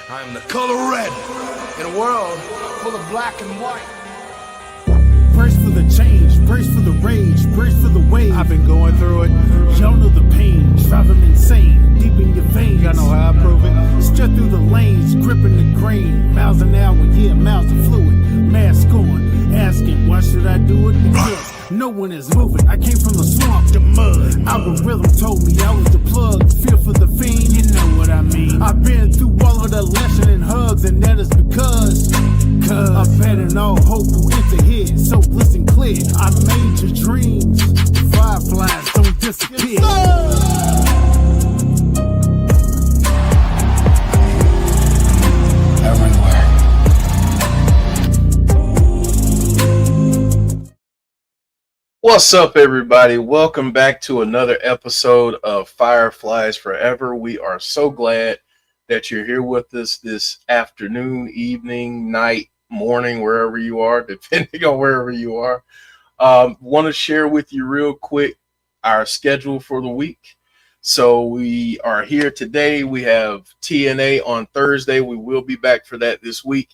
I'm the color red in a world full of black and white. Brace for the change, brace for the rage, brace for the wave. I've been going through it. Y'all know the pain, driving me insane, deep in your veins. Y'all know how I prove it. Strut through the lanes, gripping the grain. Miles an hour, yeah, miles of fluid. Mask on, asking, why should I do it? Because no one is moving. I came from the swamp, the mud. Algorithm told me I was the plug. Feel for the fiend, you know what I mean. I've been through all of the lesson and hugs, and that is because I'm better than all hope who enter here. So listen clear, I made your dreams. Fireflies don't disappear. Everywhere. What's up, everybody? Welcome back to another episode of Fireflies Forever. We are so glad that you're here with us this afternoon, evening, night, morning, wherever you are, depending on wherever you are. Want to share with you real quick our schedule for the week. So we are here today. We have TNA on Thursday. We will be back for that this week.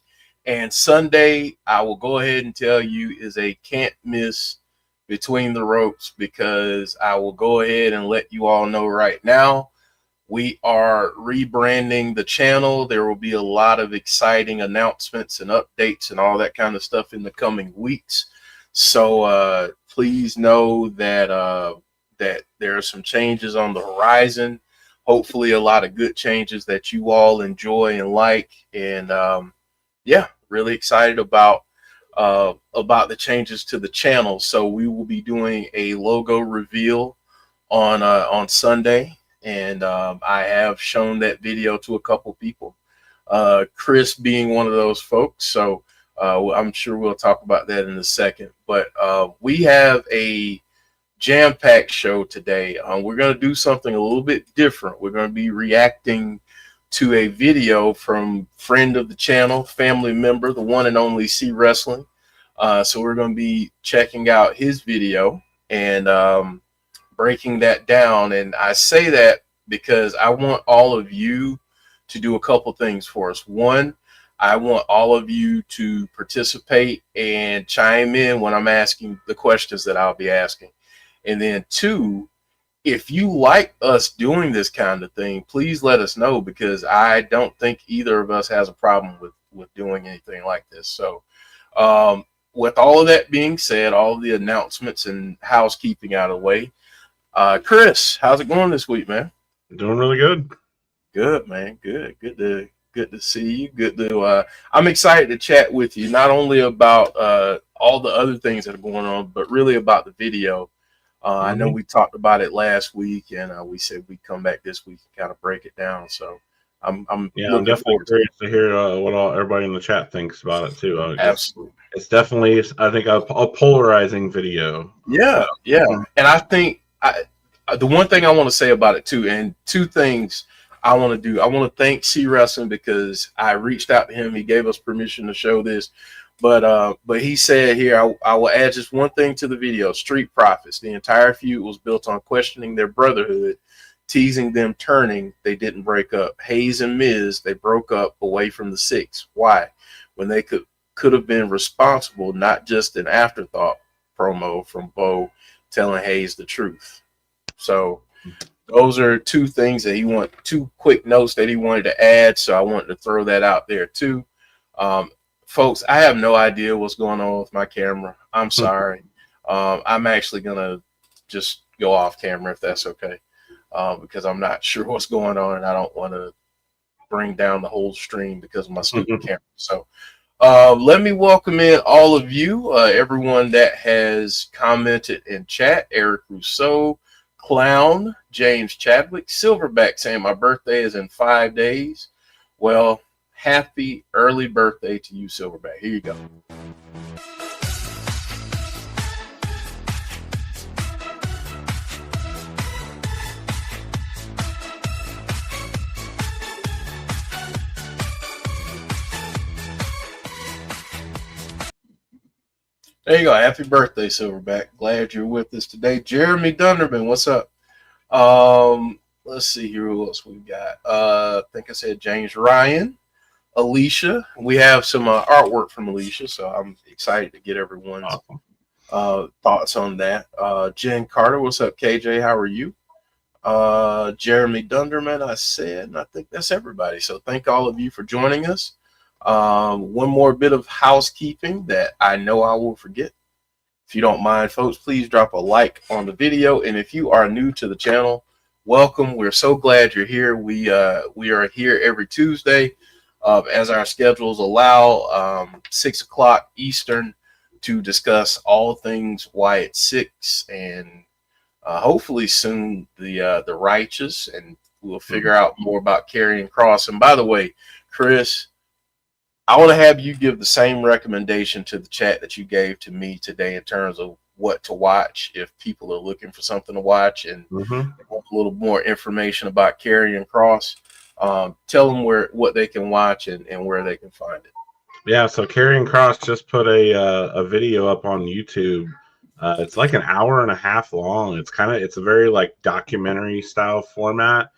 And Sunday, I will go ahead and tell you, is a can't miss between the ropes, because I will go ahead and let you all know right now, we are rebranding the channel. There will be a lot of exciting announcements and updates and all that kind of stuff in the coming weeks. So please know that that there are some changes on the horizon. Hopefully a lot of good changes that you all enjoy and like. And yeah, really excited about the changes to the channel. So we will be doing a logo reveal on Sunday, and I have shown that video to a couple people, Chris being one of those folks. So I'm sure we'll talk about that in a second. But we have a jam-packed show today. We're going to do something a little bit different. We're going to be reacting to a video from friend of the channel, family member, the one and only C Wrestling. So we're going to be checking out his video and breaking that down. And I say that because I want all of you to do a couple things for us. One, I want all of you to participate and chime in when I'm asking the questions that I'll be asking. And then two, if you like us doing this kind of thing, please let us know, because I don't think either of us has a problem with doing anything like this. So with all of that being said, all the announcements and housekeeping out of the way, Chris, how's it going this week, man? Doing really good. Good, man. Good to see you. Good to I'm excited to chat with you, not only about all the other things that are going on, but really about the video. I know we talked about it last week, and we said we'd come back this week and kind of break it down. So I'm definitely curious to hear what everybody in the chat thinks about it too. Absolutely, it's definitely, I think, a polarizing video. Yeah. And I think the one thing I want to say about it too, and two things I want to do. I want to thank C Wrestling, because I reached out to him. He gave us permission to show this. But he said here, I will add just one thing to the video. Street Profits. The entire feud was built on questioning their brotherhood, teasing them turning. They didn't break up. Hayes and Miz, they broke up away from the Six. Why? When they could have been responsible, not just an afterthought promo from Bo telling Hayes the truth. So those are two things that two quick notes that he wanted to add. So I wanted to throw that out there too. Folks, I have no idea what's going on with my camera. I'm sorry. I'm actually going to just go off camera if that's okay, because I'm not sure what's going on, and I don't want to bring down the whole stream because of my stupid camera. So let me welcome in all of you, everyone that has commented in chat. Eric Rousseau, Clown, James Chadwick, Silverback saying my birthday is in 5 days. Well, happy early birthday to you, Silverback. Here you go. There you go. Happy birthday, Silverback. Glad you're with us today. Jeremy Dunderman, what's up? Let's see here who else we got. I think I said James Ryan. Alicia. We have some artwork from Alicia, so I'm excited to get everyone's thoughts on that. Jen Carter, what's up, KJ? How are you? Jeremy Dunderman, I said, and I think that's everybody. So thank all of you for joining us. One more bit of housekeeping that I know I will forget. If you don't mind, folks, please drop a like on the video. And if you are new to the channel, welcome. We're so glad you're here. We are here every Tuesday, as our schedules allow, 6 o'clock Eastern, to discuss all things Wyatt Sicks and hopefully soon the Righteous, and we'll figure out more about Karrion Kross. And by the way, Chris, I want to have you give the same recommendation to the chat that you gave to me today in terms of what to watch if people are looking for something to watch and want a little more information about Karrion Kross. Tell them what they can watch and where they can find it. Yeah, so Karrion Kross just put a video up on YouTube. It's like an hour and a half long. It's a very like documentary style format.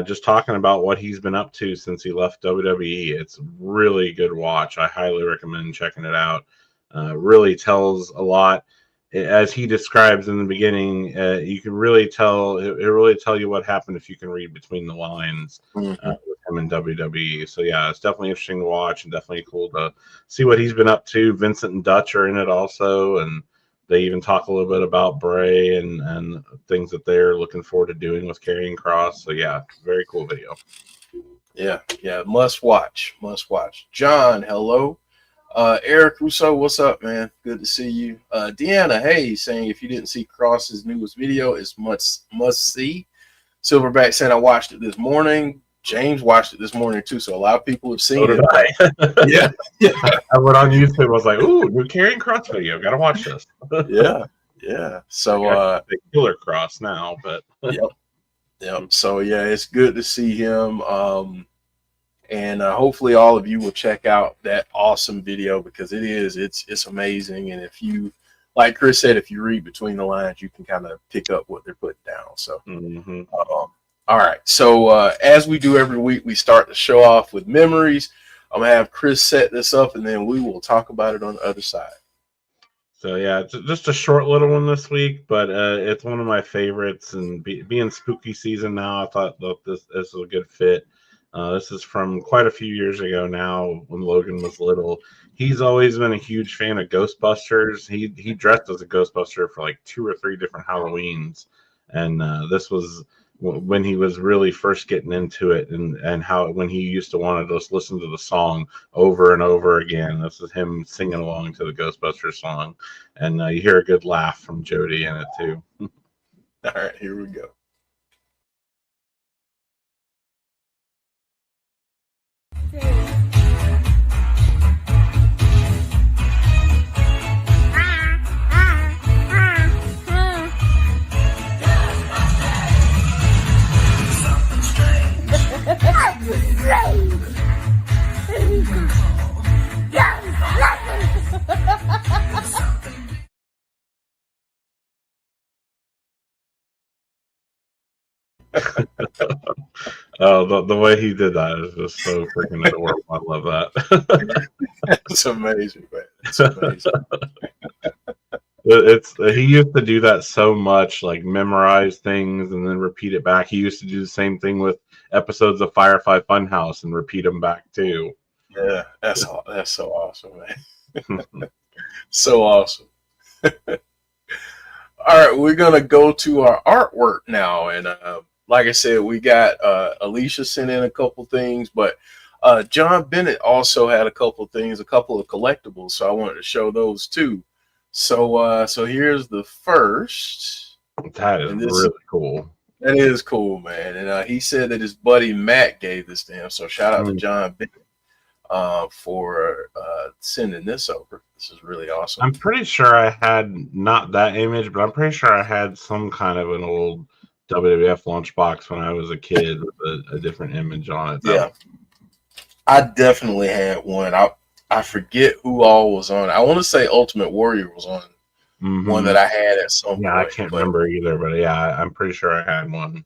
Just talking about what he's been up to since he left WWE. It's really good watch. I highly recommend checking it out. Really tells a lot. As he describes in the beginning, you can really tell. It really tell you what happened if you can read between the lines with him in WWE. So yeah, it's definitely interesting to watch and definitely cool to see what he's been up to. Vincent and Dutch are in it also, and they even talk a little bit about Bray and things that they're looking forward to doing with Karrion Kross. So yeah, very cool video. Yeah, must watch. John, hello. Eric Russo, what's up, man? Good to see you. Deanna Hayes saying if you didn't see Cross's newest video, it's must see. Silverback saying I watched it this morning. James watched it this morning too, so a lot of people have seen it. Yeah. I went on YouTube. I was like, "Ooh, new Karrion Kross video. Got to watch this." yeah. So Killer Kross now, but yep. So yeah, it's good to see him. And hopefully all of you will check out that awesome video because it's amazing. And if you, like Chris said, if you read between the lines, you can kind of pick up what they're putting down. So. All right, so as we do every week, we start the show off with memories. I'm going to have Chris set this up, and then we will talk about it on the other side. So, yeah, it's just a short little one this week, but it's one of my favorites. And being spooky season now, I thought this was a good fit. This is from quite a few years ago now when Logan was little. He's always been a huge fan of Ghostbusters. He dressed as a Ghostbuster for like 2 or 3 different Halloweens. And this was when he was really first getting into it, and how when he used to want to just listen to the song over and over again. This is him singing along to the Ghostbusters song, and you hear a good laugh from Jodie in it too. All right, here we go. Oh, the way he did that is just so freaking adorable. I love that. It's amazing, man. It's amazing. He used to do that so much, like memorize things and then repeat it back. He used to do the same thing with episodes of Firefly Funhouse and repeat them back too. Yeah, that's so awesome, man. So awesome. All right, we're gonna go to our artwork now, and like I said, we got Alicia sent in a couple things, but John Bennett also had a couple things, a couple of collectibles, so I wanted to show those too. So here's the first. That is really cool. That is cool, man. And he said that his buddy Matt gave this to him, so shout out to John Bennett for sending this over. This is really awesome. I'm pretty sure I had not that image, but I'm pretty sure I had some kind of an old WWF lunchbox when I was a kid with a different image on it. Yeah, I definitely had one. I forget who all was on it. I want to say Ultimate Warrior was on one that I had at some point. I can't remember either, but yeah, I'm pretty sure I had one.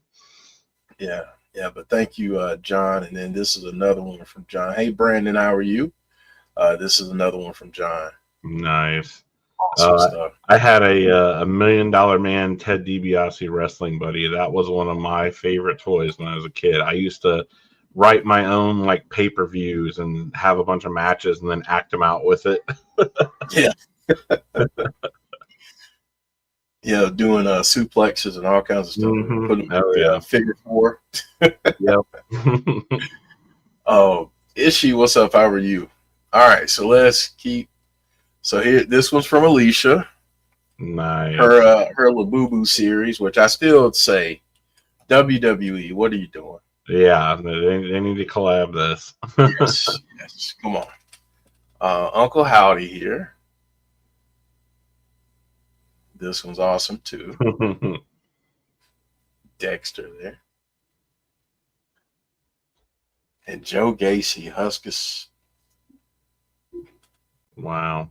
Yeah, Yeah, but thank you, John. And then this is another one from John. Hey, Brandon, how are you? This is another one from John. Nice. Awesome stuff. I had a $1 Million Man Ted DiBiase wrestling buddy. That was one of my favorite toys when I was a kid. I used to write my own like pay-per-views and have a bunch of matches and then act them out with it. Yeah. Yeah, doing suplexes and all kinds of stuff. Mm-hmm. Oh yeah, figure four. Yep. Oh, Ishi, what's up? How are you? All right, so let's keep. So here, this one's from Alicia. Nice. Her Labubu series, which I still say, WWE, what are you doing? Yeah, they need to collab this. Yes, yes. Come on. Uncle Howdy here. This one's awesome too. Dexter there. And Joe Gacy, Huskus. Wow.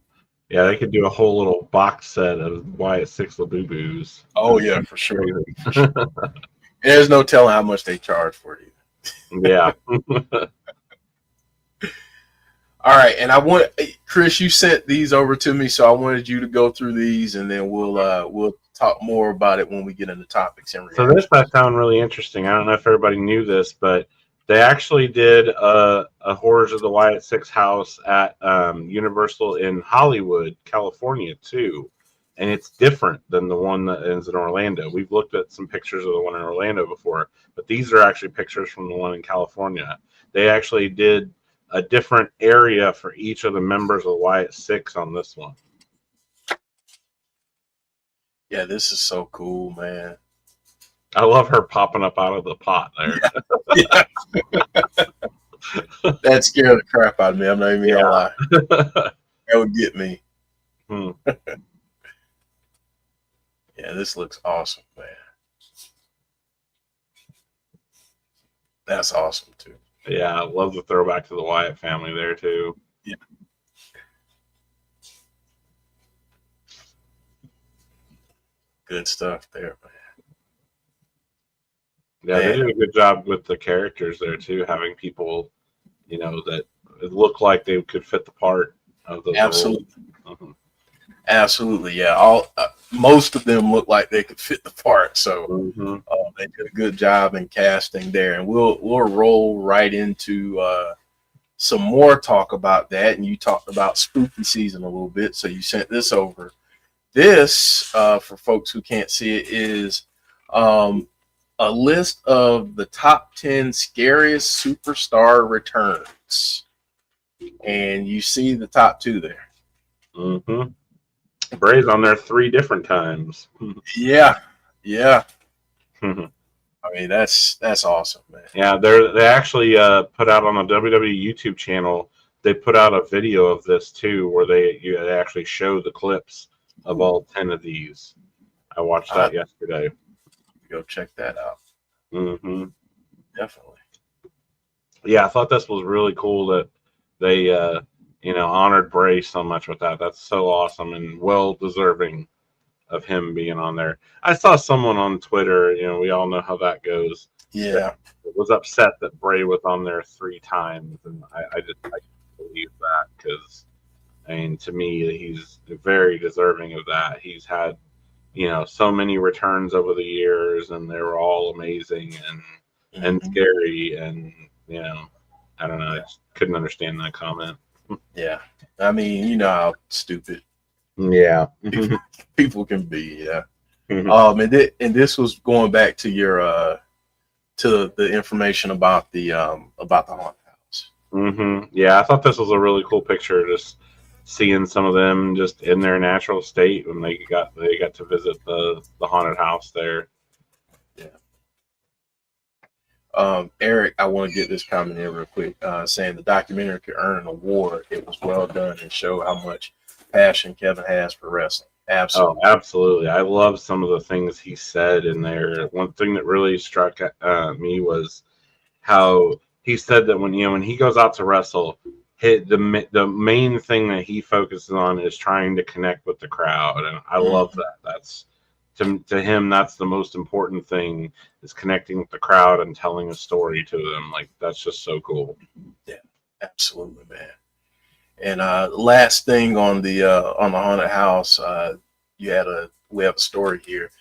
Yeah, they could do a whole little box set of Wyatt Sicks Labubus. Oh yeah, for sure. There's no telling how much they charge for it. Yeah. All right, and I want Chris, you sent these over to me, so I wanted you to go through these, and then we'll talk more about it when we get into topics and so this I found really interesting. I don't know if everybody knew this, but they actually did a Horrors of the Wyatt Sicks house at Universal in Hollywood, California, too. And it's different than the one that is in Orlando. We've looked at some pictures of the one in Orlando before, but these are actually pictures from the one in California. They actually did a different area for each of the members of Wyatt Sicks on this one. Yeah, this is so cool, man. I love her popping up out of the pot there. Yeah. That scared the crap out of me. I'm not even gonna lie. That would get me. Yeah, this looks awesome, man. That's awesome too. Yeah, I love the throwback to the Wyatt family there too. Yeah. Good stuff there, man. Yeah, they did a good job with the characters there too, having people, you know, that it looked like they could fit the part of the absolutely. Absolutely, yeah. Most of them look like they could fit the part, so they did a good job in casting there. And we'll roll right into some more talk about that. And you talked about spooky season a little bit, so you sent this over. This, for folks who can't see it, is a list of the top 10 scariest superstar returns, and you see the top 2 there. Bray's on there 3 different times. Yeah. I mean, that's awesome, man. Yeah, they actually put out on the WWE YouTube channel. They put out a video of this too, where they actually show the clips of all 10 of these. I watched that yesterday. Go check that out. Definitely. Yeah, I thought this was really cool that they honored Bray so much with that. That's so awesome and well deserving of him being on there. I saw someone on Twitter, we all know how that goes. Yeah. Was upset that Bray was on there 3 times, and I can't believe that, because to me he's very deserving of that. He's had so many returns over the years, and they were all amazing and scary, and I don't know, I just couldn't understand that comment. Yeah, I mean, how stupid people can be. Yeah. And this was going back to your to the information about the haunted house. Yeah, I thought this was a really cool picture, just seeing some of them just in their natural state when they got to visit the haunted house there. Eric, I want to get this comment in real quick, saying the documentary could earn an award. It was well done and show how much passion Kevin has for wrestling. Absolutely. Oh, absolutely. I love some of the things he said in there. One thing that really struck me was how he said that when he goes out to wrestle, the main thing that he focuses on is trying to connect with the crowd, and I love that. That's to him, that's the most important thing, is connecting with the crowd and telling a story to them. Like, that's just so cool. Yeah, absolutely, man. And last thing on the haunted house, we have a story here.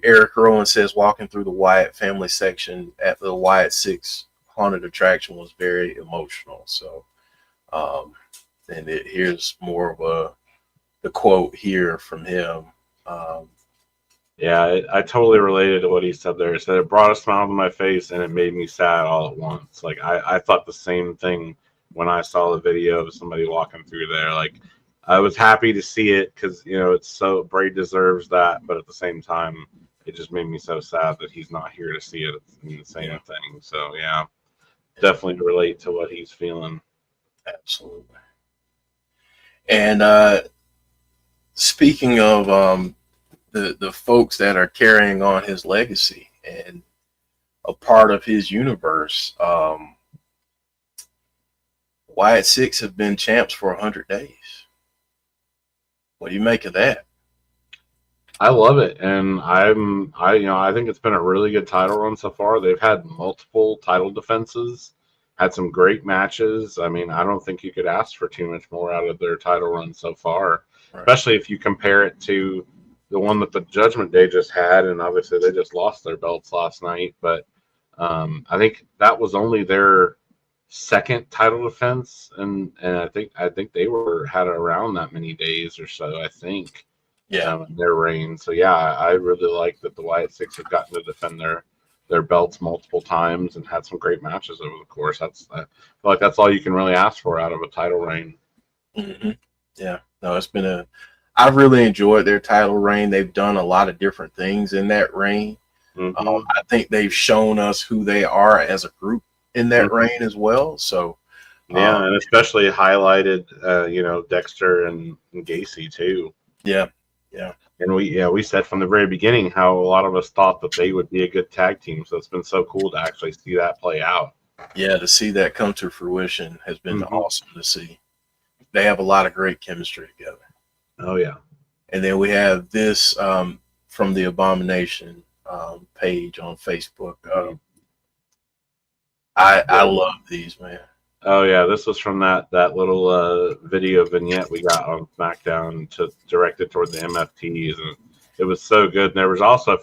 Eric Rowan says walking through the Wyatt family section at the Wyatt Sicks haunted attraction was very emotional. So, here's more of the quote here from him. Yeah, I totally related to what he said there. He said it brought a smile to my face and it made me sad all at once. Like, I thought the same thing when I saw the video of somebody walking through there. Like, I was happy to see it because, you know, it's so, Bray deserves that, but at the same time, it just made me so sad that he's not here to see it. It's the same thing. So yeah, definitely relate to what he's feeling. Absolutely. And speaking of the folks that are carrying on his legacy and a part of his universe, Wyatt Sicks have been champs for 100 days. What do you make of that? I love it, and I think it's been a really good title run so far. They've had multiple title defenses, had some great matches. I mean, I don't think you could ask for too much more out of their title run so far, right. Especially if you compare it to the one that the Judgment Day just had, and obviously they just lost their belts last night. But I think that was only their second title defense, and I think they had around that many days or so, I think. Yeah, in their reign. So yeah, I really like that the Wyatt Sicks have gotten to defend their belts multiple times and had some great matches over the course. I feel like that's all you can really ask for out of a title reign. Mm-hmm. Yeah, no, I've really enjoyed their title reign. They've done a lot of different things in that reign. Mm-hmm. I think they've shown us who they are as a group in that reign as well. So yeah, and especially highlighted, Dexter and Gacy too. Yeah. Yeah. And we said from the very beginning how a lot of us thought that they would be a good tag team. So it's been so cool to actually see that play out. Yeah, to see that come to fruition has been awesome to see. They have a lot of great chemistry together. Oh, yeah. And then we have this from the Abomination page on Facebook. I love these, man. Oh yeah, this was from that little video vignette we got on SmackDown directed toward the MFTs, and it was so good. And there was also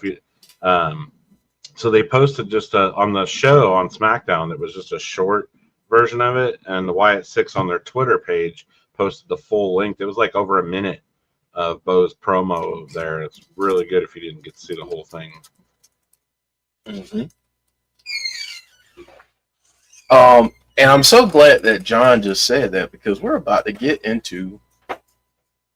so they posted just on the show on SmackDown. It was just a short version of it, and the Wyatt Sicks on their Twitter page posted the full length. It was like over a minute of Bo's promo there. It's really good if you didn't get to see the whole thing. Mm-hmm. And I'm so glad that John just said that, because we're about to get into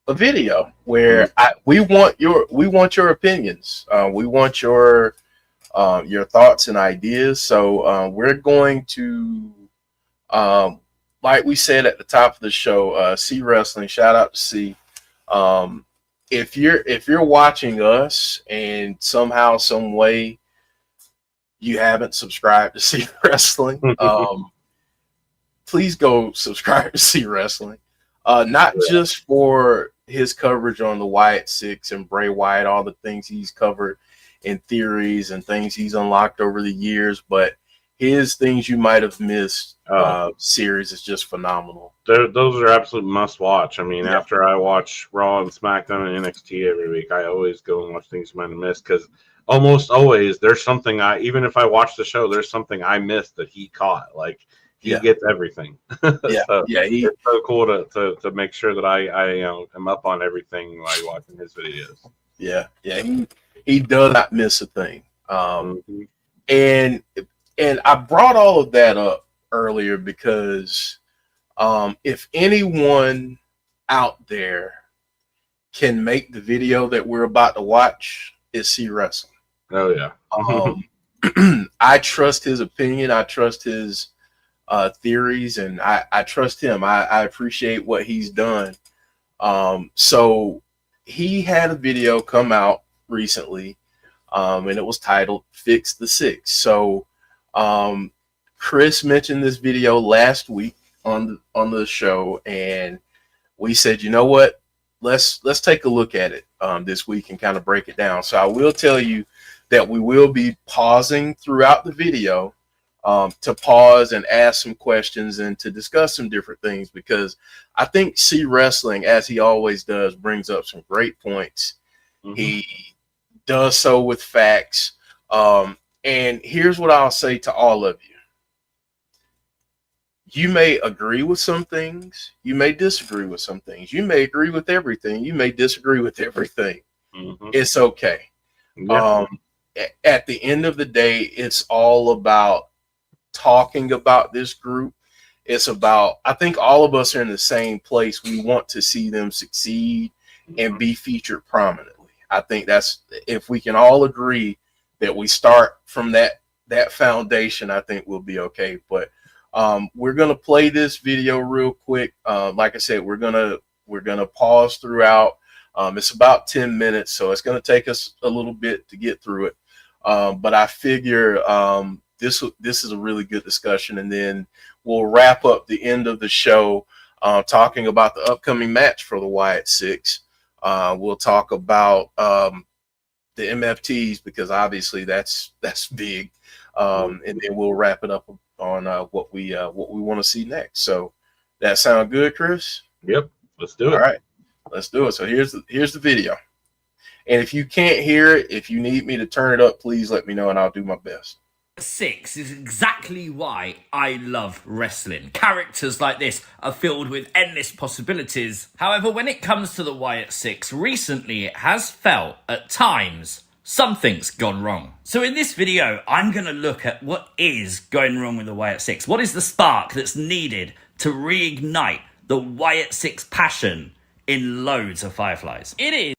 a video where we want your opinions. We want your thoughts and ideas. So we're going to, like we said at the top of the show, C Wrestling. Shout out to C. If you're watching us and somehow, some way you haven't subscribed to C Wrestling, please go subscribe to C Wrestling. Not just for his coverage on the Wyatt Sicks and Bray Wyatt, all the things he's covered in theories and things he's unlocked over the years, but his Things You Might Have Missed series is just phenomenal. Those are absolute must watch. I mean, after I watch Raw and SmackDown and NXT every week, I always go and watch Things You Might Have Missed, because almost always there's something even if I watch the show, there's something I missed that he caught. Like, he gets everything. It's so cool to make sure that I am up on everything while watching his videos. Yeah, he does not miss a thing. And I brought all of that up earlier because if anyone out there can make the video that we're about to watch, it's C Wrestling. Oh yeah. I trust his opinion. I trust his theories, and I trust him. I appreciate what he's done. So he had a video come out recently, and it was titled "Fix the Six." So Chris mentioned this video last week on the show, and we said, you know what? let's take a look at it this week and kind of break it down. So I will tell you that we will be pausing throughout the video to pause and ask some questions and to discuss some different things, because I think C Wrestling, as he always does, brings up some great points. Mm-hmm. He does so with facts. And here's what I'll say to all of you. You may agree with some things. You may disagree with some things. You may agree with everything. You may disagree with everything. Mm-hmm. It's okay. Yeah. At the end of the day, it's all about talking about this group. It's about, I think all of us are in the same place. We want to see them succeed and be featured prominently. I think that's, if we can all agree that we start from that foundation, I think we'll be okay. But we're gonna play this video real quick. Like I said, we're gonna pause throughout. It's about 10 minutes, so it's gonna take us a little bit to get through it. But I figure this is a really good discussion, and then we'll wrap up the end of the show talking about the upcoming match for the Wyatt Sicks. We'll talk about the MFTs, because obviously that's big, and then we'll wrap it up on what we want to see next. So that sound good, Chris? Yep, let's do it. All right, let's do it. So here's the video, and if you can't hear it, if you need me to turn it up, please let me know and I'll do my best. Six is exactly why I love wrestling. Characters like this are filled with endless possibilities. However, when it comes to the Wyatt Sicks, recently it has felt at times something's gone wrong. So in this video, I'm going to look at what is going wrong with the Wyatt Sicks. What is the spark that's needed to reignite the Wyatt Sicks passion in loads of Fireflies? It is.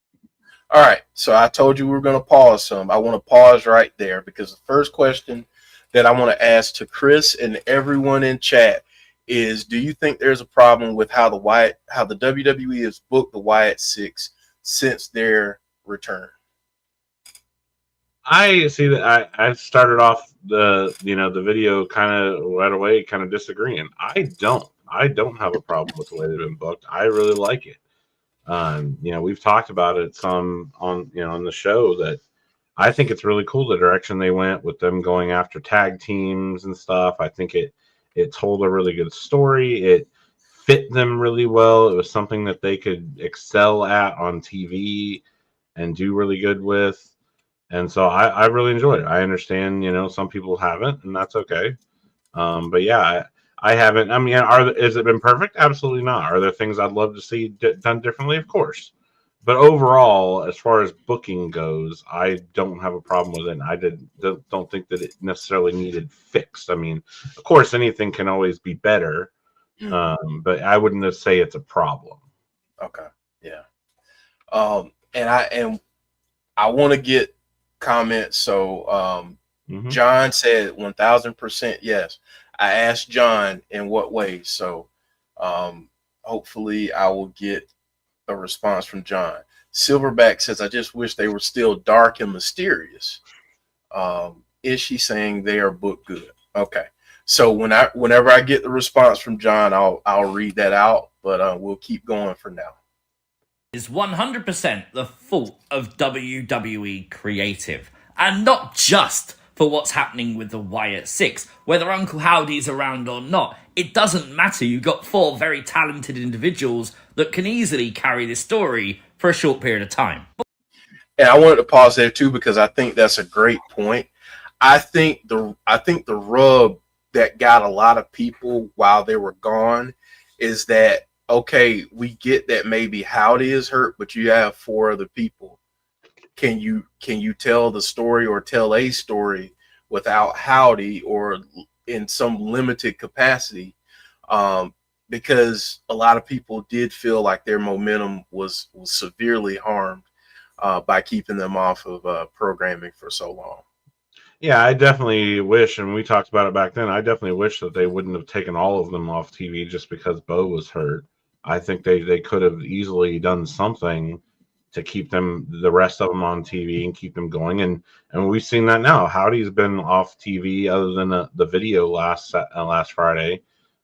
All right, so I told you we were going to pause some. I want to pause right there, because the first question that I want to ask to Chris and everyone in chat is, do you think there's a problem with how the WWE has booked the Wyatt Sicks since their return? I see that I started off the video kind of right away, kind of disagreeing. I don't have a problem with the way they've been booked. I really like it. We've talked about it some on the show, that I think it's really cool the direction they went with them going after tag teams and stuff. I think it told a really good story. It fit them really well. It was something that they could excel at on TV and do really good with. And so I really enjoyed it. I understand, some people haven't, and that's okay. But yeah, I haven't. I mean, has it been perfect? Absolutely not. Are there things I'd love to see done differently? Of course. But overall, as far as booking goes, I don't have a problem with it. I don't think that it necessarily needed fixed. I mean, of course, anything can always be better, but I wouldn't just say it's a problem. Okay, yeah. And I want to get comments. So John said 1,000% yes. I asked John in what way. So hopefully I will get a response from John. Silverback says, I just wish they were still dark and mysterious. Is she saying they are booked good? Okay. So whenever I get the response from John, I'll read that out, but we'll keep going for now. Is 100% the fault of WWE creative, and not just for what's happening with the Wyatt Sicks. Whether Uncle Howdy's around or not, it doesn't matter. You've got 4 very talented individuals that can easily carry this story for a short period of time. And I wanted to pause there too, because I think that's a great point. I think the rub that got a lot of people while they were gone is that, okay, we get that maybe Howdy is hurt, but you have 4 other people. Can you tell the story or tell a story without Howdy, or in some limited capacity? Because a lot of people did feel like their momentum was severely harmed by keeping them off of programming for so long. Yeah, I definitely wish, and we talked about it back then, I definitely wish that they wouldn't have taken all of them off TV just because Bo was hurt. I think they could have easily done something to keep the rest of them on TV and keep them going. And we've seen that now. Howdy's been off TV other than the video last Friday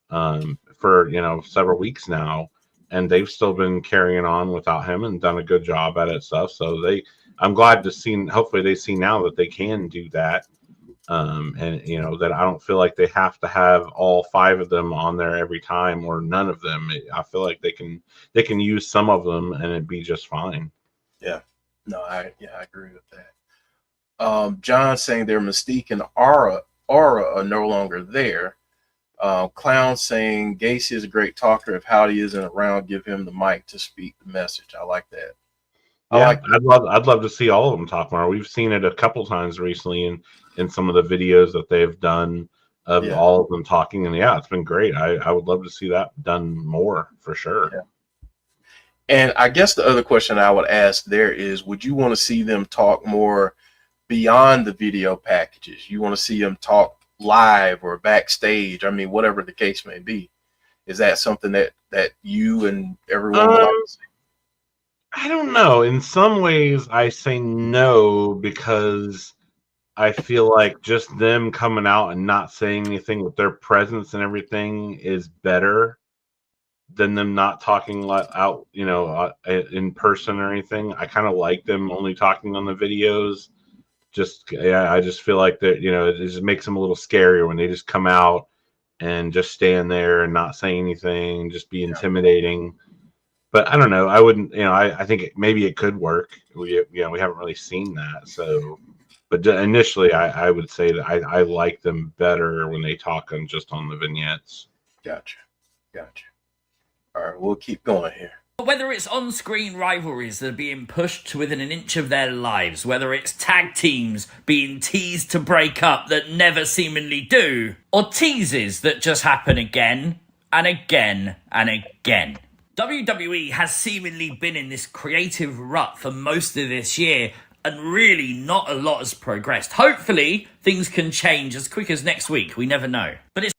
for, several weeks now. and they've still been carrying on without him and done a good job at it stuff. So I'm glad to see. Hopefully, they see now that they can do that. And that I don't feel like they have to have all 5 of them on there every time or none of them. I feel like they can use some of them and it'd be just fine. Yeah, no, I agree with that. John saying their mystique and aura are no longer there. Clown saying Gacy is a great talker. If Howdy isn't around, give him the mic to speak the message. I like that. Yeah, I'd love to see all of them talk more. We've seen it a couple times recently in some of the videos that they've done of all of them talking, and it's been great. I would love to see that done more for sure. Yeah. And I guess the other question I would ask there is, would you want to see them talk more beyond the video packages? You want to see them talk live or backstage? I mean, whatever the case may be. Is that something that you and everyone would like to see? I don't know. In some ways, I say no because I feel like just them coming out and not saying anything with their presence and everything is better than them not talking out, in person or anything. I kind of like them only talking on the videos. I just feel like that, it just makes them a little scarier when they just come out and just stand there and not say anything, just be intimidating. But I don't know. I wouldn't, I think maybe it could work. We haven't really seen that. So, but initially I would say that I like them better when they talk just on the vignettes. Gotcha. All right, we'll keep going here. Whether it's on-screen rivalries that are being pushed to within an inch of their lives, whether it's tag teams being teased to break up that never seemingly do, or teases that just happen again and again and again. WWE has seemingly been in this creative rut for most of this year, and really not a lot has progressed. Hopefully, things can change as quick as next week. We never know. But it's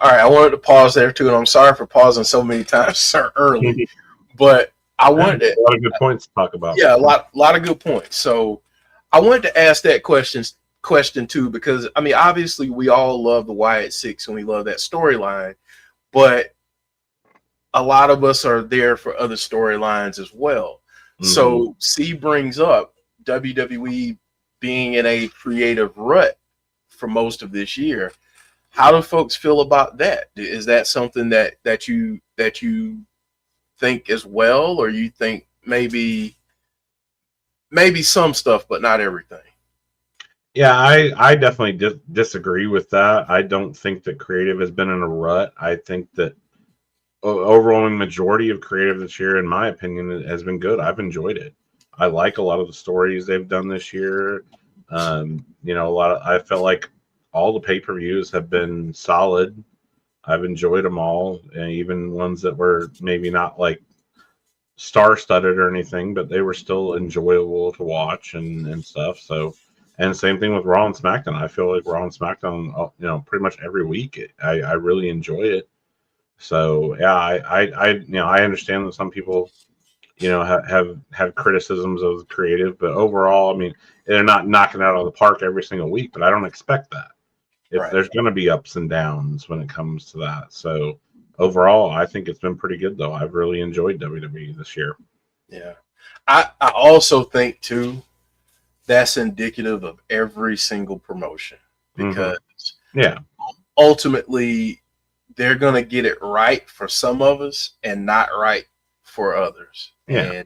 all right, I wanted to pause there too, and I'm sorry for pausing so many times so early. But I wanted a lot of good points to talk about. Yeah, a lot of good points. So I wanted to ask that question too, because I mean, obviously we all love the Wyatt Sicks and we love that storyline, but a lot of us are there for other storylines as well. Mm-hmm. So C brings up WWE being in a creative rut for most of this year. How do folks feel about that? Is that something that you think as well, or you think maybe some stuff but not everything? Yeah, I definitely disagree with that. I don't think that creative has been in a rut. I think that overwhelming majority of creative this year, in my opinion, has been good. I've enjoyed it. I like a lot of the stories they've done this year. I felt like all the pay-per-views have been solid. I've enjoyed them all, and even ones that were maybe not like star-studded or anything, but they were still enjoyable to watch and stuff. So, and same thing with Raw and SmackDown. I feel like Raw and SmackDown, pretty much every week, I really enjoy it. So yeah, I understand that some people, have criticisms of the creative, but overall, I mean, they're not knocking it out of the park every single week, but I don't expect that. There's going to be ups and downs when it comes to that. So overall, I think it's been pretty good, though. I've really enjoyed WWE this year. Yeah. I also think, too, that's indicative of every single promotion because ultimately they're going to get it right for some of us and not right for others. Yeah.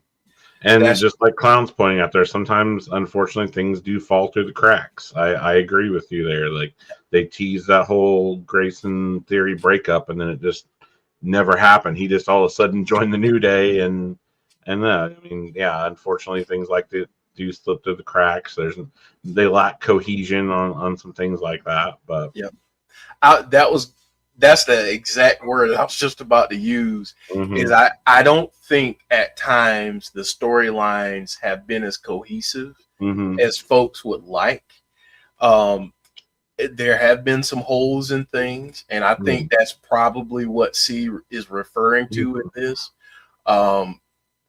And just like Clown's pointing out there, sometimes, unfortunately, things do fall through the cracks. I agree with you there. Like, they teased that whole Grayson Theory breakup, and then it just never happened. He just all of a sudden joined the New Day, and unfortunately, things like that do slip through the cracks. They lack cohesion on some things like that. But that's the exact word I was just about to use. Mm-hmm. Is I don't think at times the storylines have been as cohesive as folks would like. There have been some holes in things, and I think that's probably what C is referring to in this.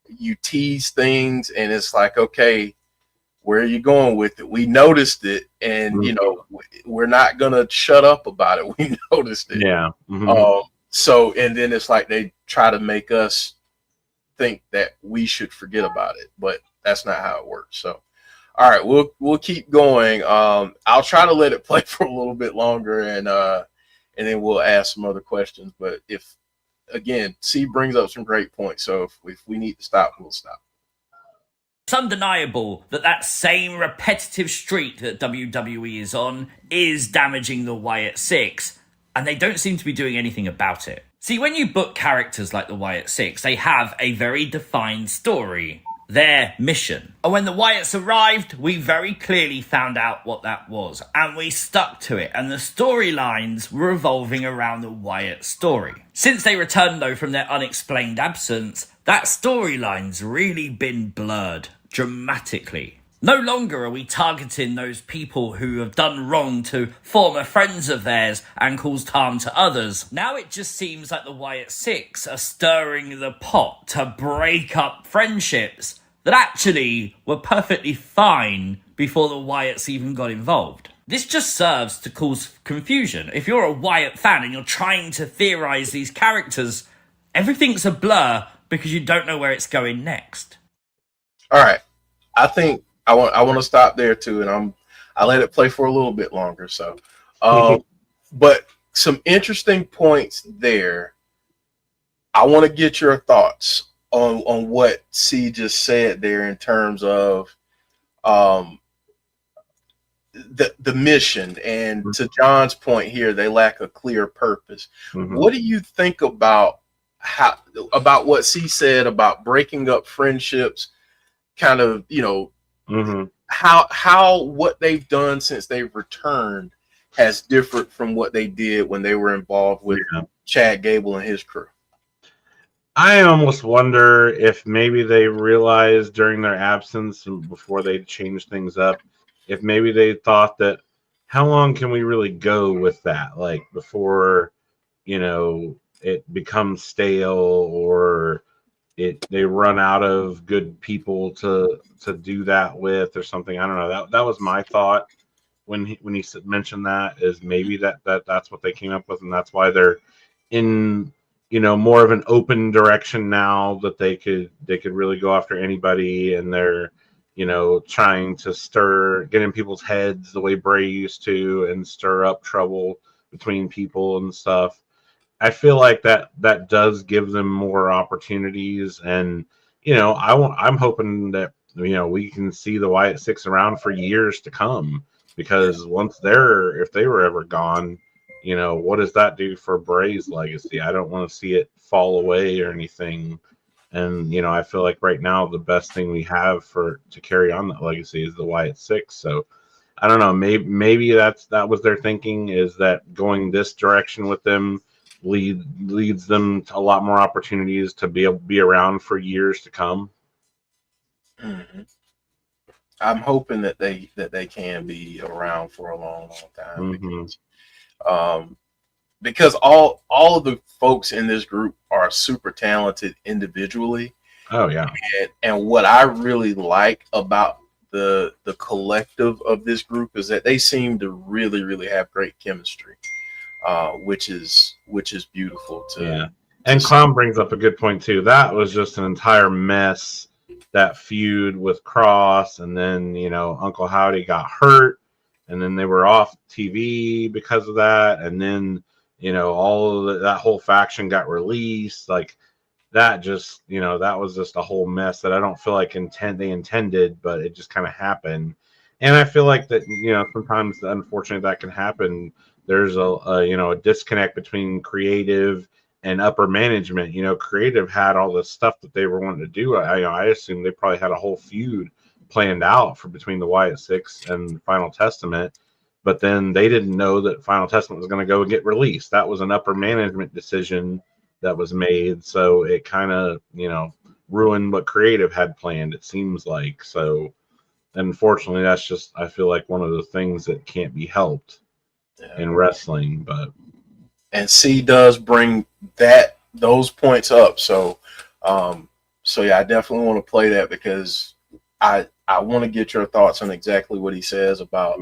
You tease things, and it's like, okay, where are you going with it? We noticed it, and we're not gonna shut up about it. We noticed it. Yeah. So, and then it's like they try to make us think that we should forget about it, but that's not how it works. So, all right, we'll keep going. I'll try to let it play for a little bit longer, and then we'll ask some other questions. But if again, C brings up some great points, so if we need to stop, we'll stop. It's undeniable that that same repetitive streak that WWE is on is damaging the Wyatt Sicks, and they don't seem to be doing anything about it. See, when you book characters like the Wyatt Sicks, they have a very defined story, their mission. And when the Wyatts arrived, we very clearly found out what that was, and we stuck to it, and the storylines were revolving around the Wyatt story. Since they returned, though, from their unexplained absence, that storyline's really been blurred dramatically. No longer are we targeting those people who have done wrong to former friends of theirs and caused harm to others. Now it just seems like the Wyatt Sicks are stirring the pot to break up friendships that actually were perfectly fine before the Wyatts even got involved. This just serves to cause confusion. If you're a Wyatt fan and you're trying to theorize these characters, everything's a blur because you don't know where it's going next. All right, I think I want to stop there too, and I let it play for a little bit longer. So, but some interesting points there. I want to get your thoughts on what C just said there in terms of the mission, and to John's point here, they lack a clear purpose. Mm-hmm. What do you think about what C said about breaking up friendships? Kind of, you know, mm-hmm. how what they've done since they've returned has differed from what they did when they were involved with Chad Gable and his crew. I almost wonder if maybe they realized during their absence and before they changed things up, if maybe they thought that how long can we really go with that? Like before, you know, it becomes stale or they run out of good people to do that with or something. I don't know. That was my thought when he mentioned that, is maybe that's what they came up with, and that's why they're in, you know, more of an open direction now, that they could really go after anybody, and they're, you know, trying to get in people's heads the way Bray used to and stir up trouble between people and stuff. I feel like that does give them more opportunities, and you know, I'm hoping that, you know, we can see the Wyatt Sicks around for years to come, because if they were ever gone, you know, what does that do for Bray's legacy? I don't want to see it fall away or anything. And you know, I feel like right now the best thing we have to carry on that legacy is the Wyatt Sicks. So I don't know, maybe that was their thinking, is that going this direction with them leads them to a lot more opportunities to be around for years to come. Mm-hmm. I'm hoping that they can be around for a long time, mm-hmm. because all of the folks in this group are super talented individually. Oh yeah, and what I really like about the collective of this group is that they seem to really have great chemistry. Which is beautiful too. Yeah. And Clown brings up a good point too. That was just an entire mess, that feud with Cross, and then, you know, Uncle Howdy got hurt, and then they were off TV because of that, and then, you know, that whole faction got released. Like that just, you know, that was just a whole mess that I don't feel like they intended, but it just kind of happened. And I feel like that, you know, sometimes unfortunately that can happen. There's a disconnect between creative and upper management. You know, creative had all the stuff that they were wanting to do. I assume they probably had a whole feud planned out between the Wyatt Sicks and Final Testament, but then they didn't know that Final Testament was going to go and get released. That was an upper management decision that was made, so it kind of, you know, ruined what creative had planned, it seems like. So unfortunately, that's just, I feel like, one of the things that can't be helped in wrestling. And C does bring those points up, so yeah, I definitely want to play that, because I want to get your thoughts on exactly what he says about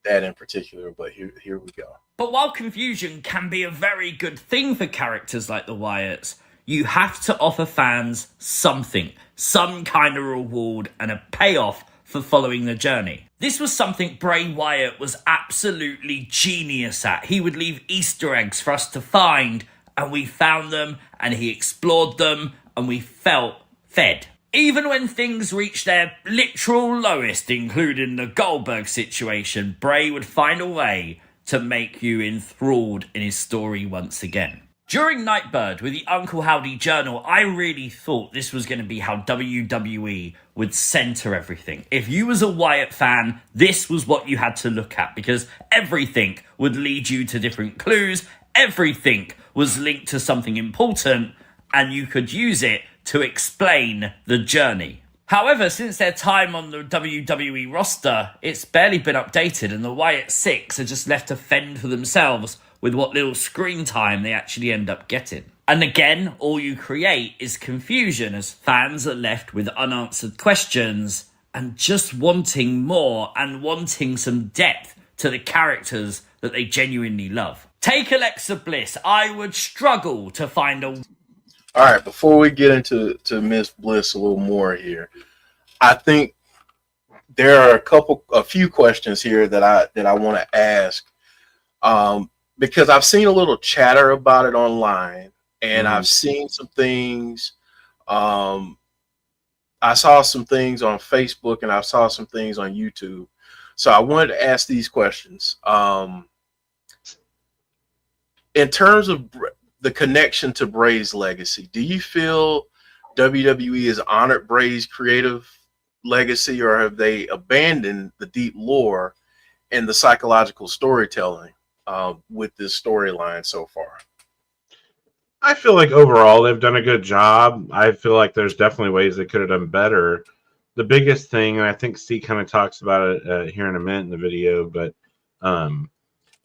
that in particular. But here we go. But while confusion can be a very good thing for characters like the Wyatts, you have to offer fans something, some kind of reward and a payoff for following the journey. This was something Bray Wyatt was absolutely genius at. He would leave Easter eggs for us to find, and we found them, and he explored them, and we felt fed. Even when things reached their literal lowest, including the Goldberg situation, Bray would find a way to make you enthralled in his story once again. During Nightbird with the Uncle Howdy Journal, I really thought this was going to be how WWE would center everything. If you was a Wyatt fan, this was what you had to look at, because everything would lead you to different clues, everything was linked to something important, and you could use it to explain the journey. However, since their time on the WWE roster, it's barely been updated, and the Wyatt Sicks are just left to fend for themselves with what little screen time they actually end up getting. And again, all you create is confusion as fans are left with unanswered questions and just wanting more and wanting some depth to the characters that they genuinely love. Take Alexa Bliss. I would struggle to find a... All right, before we get into Miss Bliss a little more here, I think there are a few questions here that I want to ask. Because I've seen a little chatter about it online, and I've seen some things. I saw some things on Facebook, and I saw some things on YouTube. So I wanted to ask these questions. In terms of the connection to Bray's legacy, do you feel WWE has honored Bray's creative legacy, or have they abandoned the deep lore and the psychological storytelling with this storyline so far? I feel like overall they've done a good job. I feel like there's definitely ways they could have done better. The biggest thing, and I think Steve kind of talks about it here in a minute in the video, but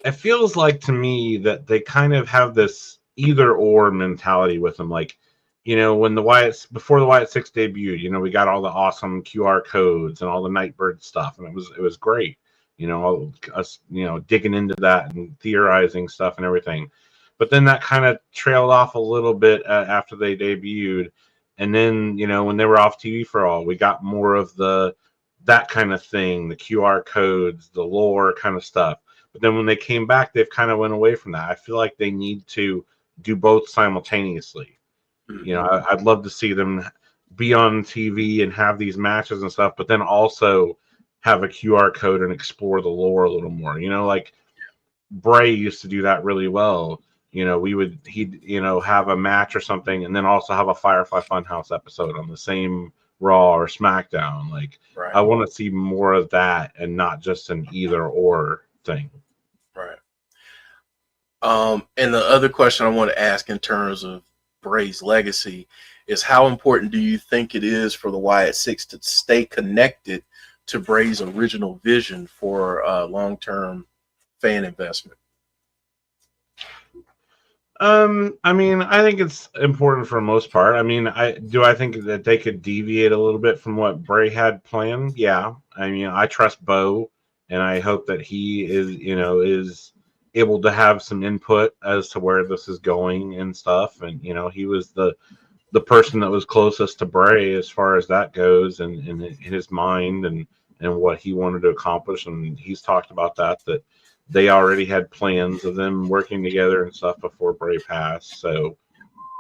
it feels like to me that they kind of have this either or mentality with them. Like, you know, when before the Wyatt Sicks debuted, you know, we got all the awesome QR codes and all the Nightbird stuff, and it was great. You know, us, you know, digging into that and theorizing stuff and everything. But then that kind of trailed off a little bit after they debuted. And then, you know, when they were off TV for all, we got more of that kind of thing, the QR codes, the lore kind of stuff. But then when they came back, they've kind of went away from that. I feel like they need to do both simultaneously. You know, I'd love to see them be on TV and have these matches and stuff, but then also have a QR code and explore the lore a little more. You know, like Bray used to do that really well. You know, he'd you know, have a match or something and then also have a Firefly Funhouse episode on the same Raw or SmackDown. Like, I want to see more of that and not just an either or thing. Right. And the other question I want to ask in terms of Bray's legacy is, how important do you think it is for the Wyatt Sicks to stay connected to Bray's original vision for long-term fan investment? I mean, I think it's important for the most part. I mean, I think that they could deviate a little bit from what Bray had planned. Yeah. I mean, I trust Bo, and I hope that he is able to have some input as to where this is going and stuff. And, you know, he was the person that was closest to Bray as far as that goes, and in his mind and what he wanted to accomplish. And he's talked about that they already had plans of them working together and stuff before Bray passed. So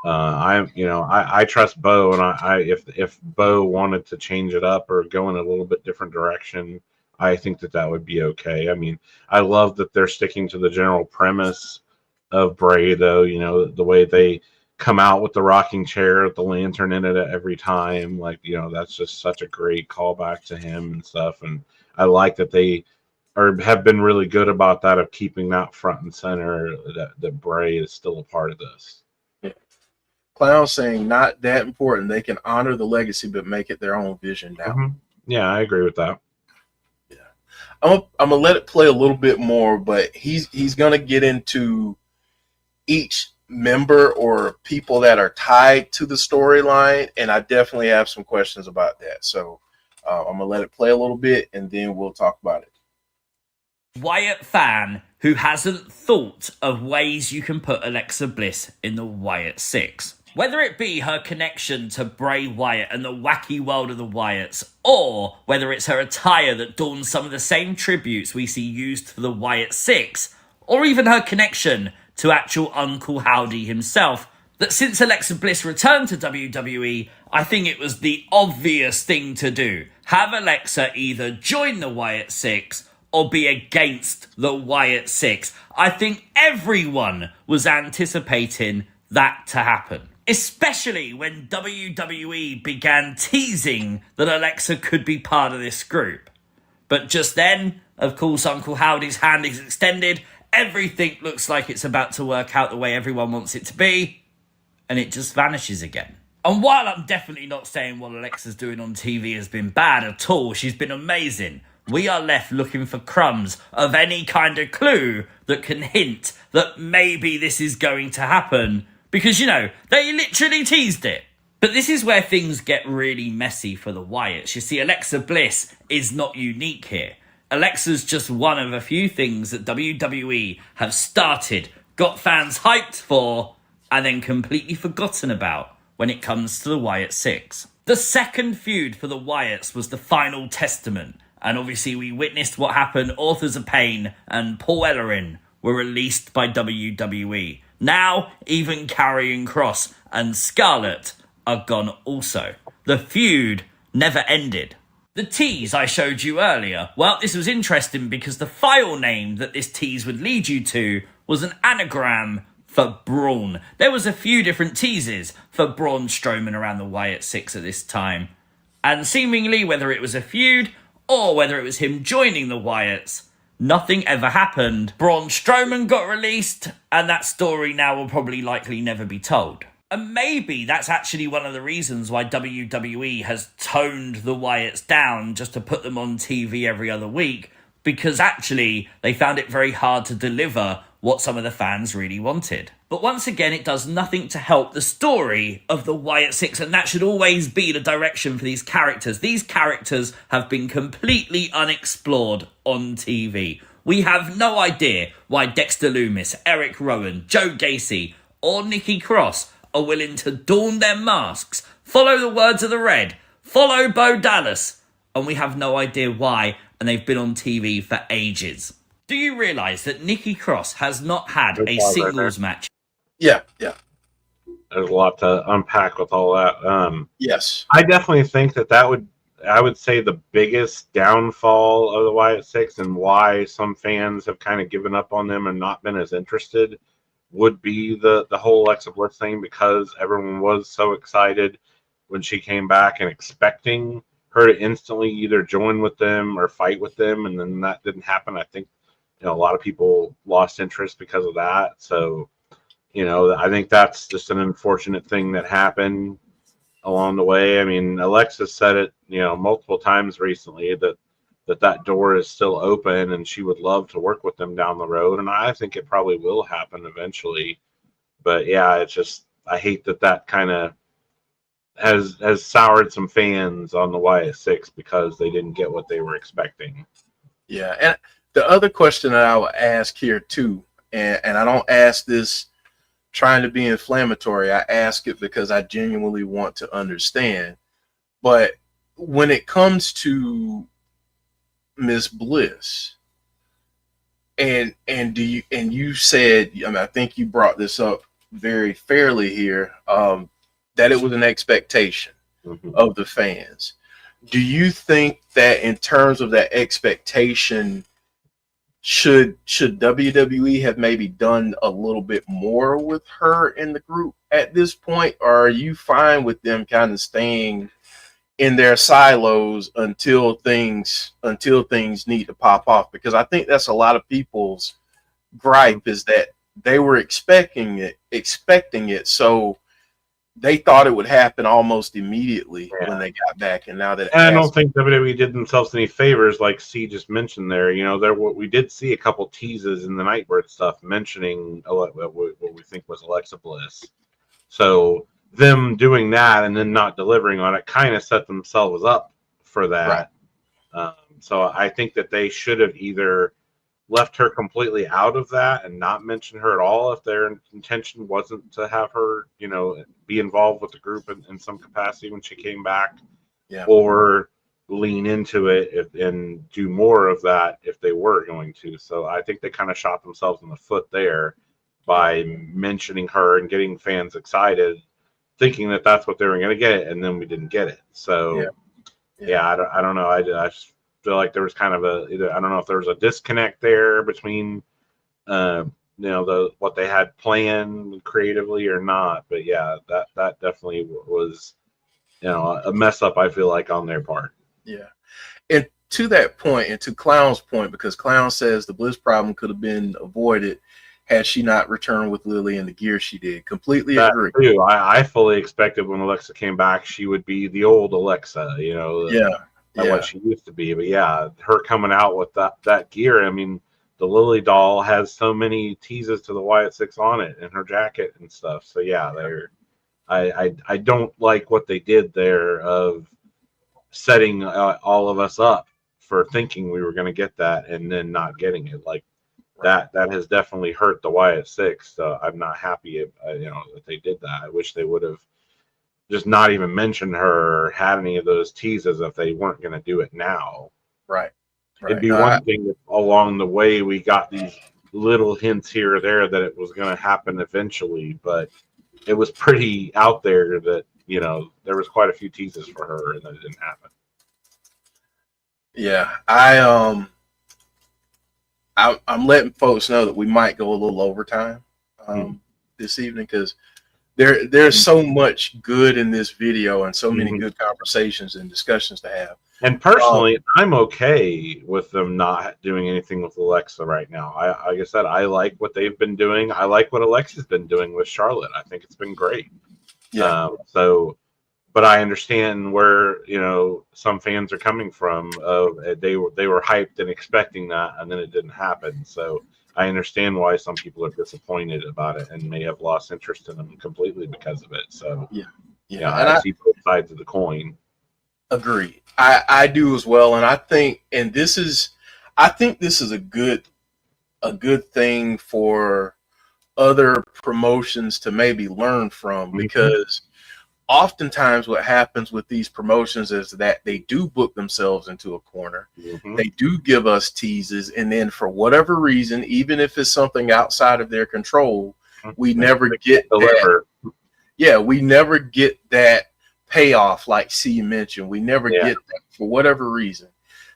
I trust Bo, and if Bo wanted to change it up or go in a little bit different direction, I think that would be okay. I mean, I love that they're sticking to the general premise of Bray, though. You know, the way they come out with the rocking chair with the lantern in it every time. Like, you know, that's just such a great callback to him and stuff. And I like that they have been really good about that, of keeping that front and center, that Bray is still a part of this. Yeah. Clown saying not that important. They can honor the legacy, but make it their own vision now. Mm-hmm. Yeah, I agree with that. Yeah. I'm gonna let it play a little bit more, but he's gonna get into each member or people that are tied to the storyline, and I definitely have some questions about that. So I'm gonna let it play a little bit, and then we'll talk about it. Wyatt fan who hasn't thought of ways you can put Alexa Bliss in the Wyatt Six. Whether it be her connection to Bray Wyatt and the wacky world of the Wyatts, or whether it's her attire that adorns some of the same tributes we see used for the Wyatt Six, or even her connection to actual Uncle Howdy himself, that since Alexa Bliss returned to WWE, I think it was the obvious thing to do. Have Alexa either join the Wyatt Six or be against the Wyatt Six. I think everyone was anticipating that to happen. Especially when WWE began teasing that Alexa could be part of this group. But just then, of course, Uncle Howdy's hand is extended, everything looks like it's about to work out the way everyone wants it to be, and it just vanishes again. And while I'm definitely not saying what Alexa's doing on TV has been bad at all, she's been amazing, we are left looking for crumbs of any kind of clue that can hint that maybe this is going to happen. Because, you know, they literally teased it. But this is where things get really messy for the Wyatts. You see, Alexa Bliss is not unique here. Alexa's just one of a few things that WWE have started, got fans hyped for, and then completely forgotten about when it comes to the Wyatt Six. The second feud for the Wyatts was the Final Testament. And obviously we witnessed what happened. Authors of Pain and Paul Ellering were released by WWE. Now, even Karrion Kross and Scarlett are gone also. The feud never ended. The tease I showed you earlier, well, this was interesting because the file name that this tease would lead you to was an anagram for Braun. There was a few different teases for Braun Strowman around the Wyatt Six at this time. And seemingly, whether it was a feud or whether it was him joining the Wyatts, nothing ever happened. Braun Strowman got released, and that story now will probably likely never be told. And maybe that's actually one of the reasons why WWE has toned the Wyatts down just to put them on TV every other week, because actually they found it very hard to deliver what some of the fans really wanted. But once again, it does nothing to help the story of the Wyatt Six, and that should always be the direction for these characters. These characters have been completely unexplored on TV. We have no idea why Dexter Lumis, Eric Rowan, Joe Gacy, or Nikki Cross are willing to don their masks, follow the words of the Red, follow Bo Dallas, and we have no idea why, and they've been on TV for ages. Do you realise that Nikki Cross has not had a singles match? Yeah. There's a lot to unpack with all that. Yes. I definitely think I would say the biggest downfall of the Wyatt Six and why some fans have kind of given up on them and not been as interested would be the whole Alexa Bliss thing, because everyone was so excited when she came back and expecting her to instantly either join with them or fight with them, and then that didn't happen. I think a lot of people lost interest because of that. So, I think that's just an unfortunate thing that happened along the way. I mean, Alexa said it, multiple times recently that door is still open and she would love to work with them down the road. And I think it probably will happen eventually. But yeah, it's just, I hate that kind of has soured some fans on the Wyatt Six because they didn't get what they were expecting. Yeah. And the other question that I would ask here too, and I don't ask this trying to be inflammatory, I ask it because I genuinely want to understand. But when it comes to Miss Bliss, and you said, I think you brought this up very fairly here, that it was an expectation of the fans. Do you think that in terms of that expectation, should WWE have maybe done a little bit more with her in the group at this point, or are you fine with them kind of staying in their silos until things need to pop off? Because I think that's a lot of people's gripe, is that they were expecting it, so they thought it would happen almost immediately when they got back, and now that I don't think WWE did themselves any favors, like C just mentioned there. We did see a couple teases in the Nightbird stuff mentioning what we think was Alexa Bliss. So them doing that and then not delivering on it kind of set themselves up for that. Right. So I think that they should have either left her completely out of that and not mention her at all if their intention wasn't to have her, be involved with the group in some capacity when she came back, or lean into it and do more of that if they were going to. So I think they kind of shot themselves in the foot there by mentioning her and getting fans excited, thinking that that's what they were going to get, and then we didn't get it. So I don't know. I just feel like there was kind of I don't know if there was a disconnect there between what they had planned creatively or not. But yeah, that definitely was a mess up, I feel like, on their part. Yeah. And to that point, and to Clown's point, because Clown says the Bliss problem could have been avoided had she not returned with Lily and the gear she did. Completely agree. Too. I fully expected when Alexa came back, she would be the old Alexa, what she used to be. But yeah, her coming out with that gear, I mean, the Lily doll has so many teases to the Wyatt Sicks on it and her jacket and stuff. So yeah, I don't like what they did there of setting all of us up for thinking we were going to get that and then not getting it. Like that has definitely hurt the Wyatt Sicks. So I'm not happy that they did that. I wish they would have just not even mentioned her or had any of those teases if they weren't going to do it now. Right. It'd be one thing if along the way we got these little hints here or there that it was going to happen eventually, but it was pretty out there that there was quite a few teases for her and then it didn't happen. Yeah, I'm letting folks know that we might go a little overtime this evening because there's so much good in this video and so many good conversations and discussions to have. And personally, I'm okay with them not doing anything with Alexa right now. Like I said, I like what they've been doing. I like what Alexa's been doing with Charlotte. I think it's been great. Yeah. But I understand where some fans are coming from. They were hyped and expecting that, and then it didn't happen. So I understand why some people are disappointed about it and may have lost interest in them completely because of it. So and I see both sides of the coin. Agreed. I do as well, and I think this is a good thing for other promotions to maybe learn from, because oftentimes what happens with these promotions is that they do book themselves into a corner. They do give us teases, and then for whatever reason, even if it's something outside of their control, we never get that. Yeah, we never get that payoff like C mentioned. We never get that for whatever reason.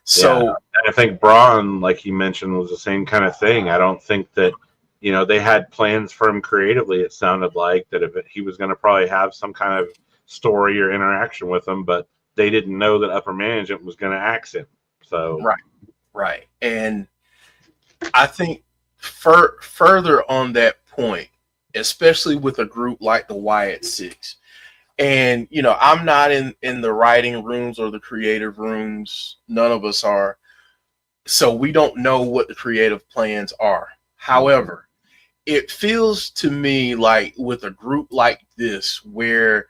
So and I think Braun, like he mentioned, was the same kind of thing. I don't think that they had plans for him creatively. It sounded like that if he was going to probably have some kind of story or interaction with him, but they didn't know that upper management was going to axe him. So right. And I think further on that point, especially with a group like the Wyatt Sicks, and I'm not in the writing rooms or the creative rooms. None of us are. So we don't know what the creative plans are. However, it feels to me like with a group like this, where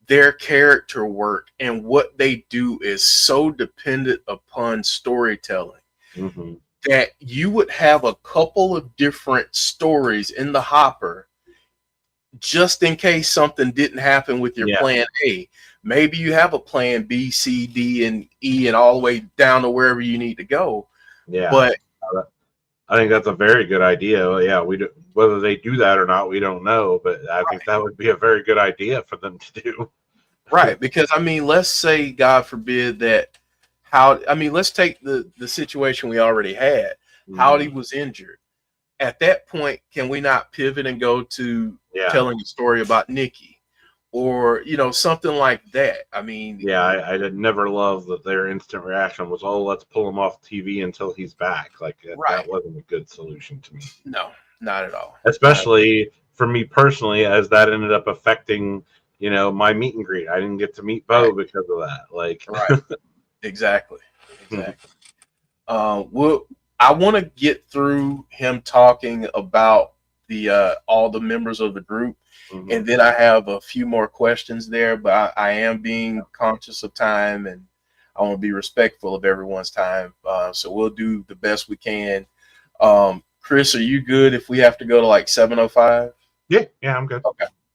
their character work and what they do is so dependent upon storytelling, that you would have a couple of different stories in the hopper just in case something didn't happen with your plan A. Maybe you have a plan B, C, D, and E, and all the way down to wherever you need to go. Yeah. But I think that's a very good idea. Yeah, whether they do that or not, we don't know. But I think that would be a very good idea for them to do. Right, because let's say, God forbid, that let's take the situation we already had. Howdy was injured. At that point, can we not pivot and go to telling a story about Nikki, or something like that? I did never love that their instant reaction was, "Oh, let's pull him off TV until he's back." Like that wasn't a good solution to me. No, not at all. Especially for me personally, as that ended up affecting my meet and greet. I didn't get to meet Bo because of that. Exactly. I want to get through him talking about the all the members of the group, and then I have a few more questions there, but I am being conscious of time, and I want to be respectful of everyone's time. So we'll do the best we can Chris, are you good if we have to go to like 7:05? Yeah, I'm good.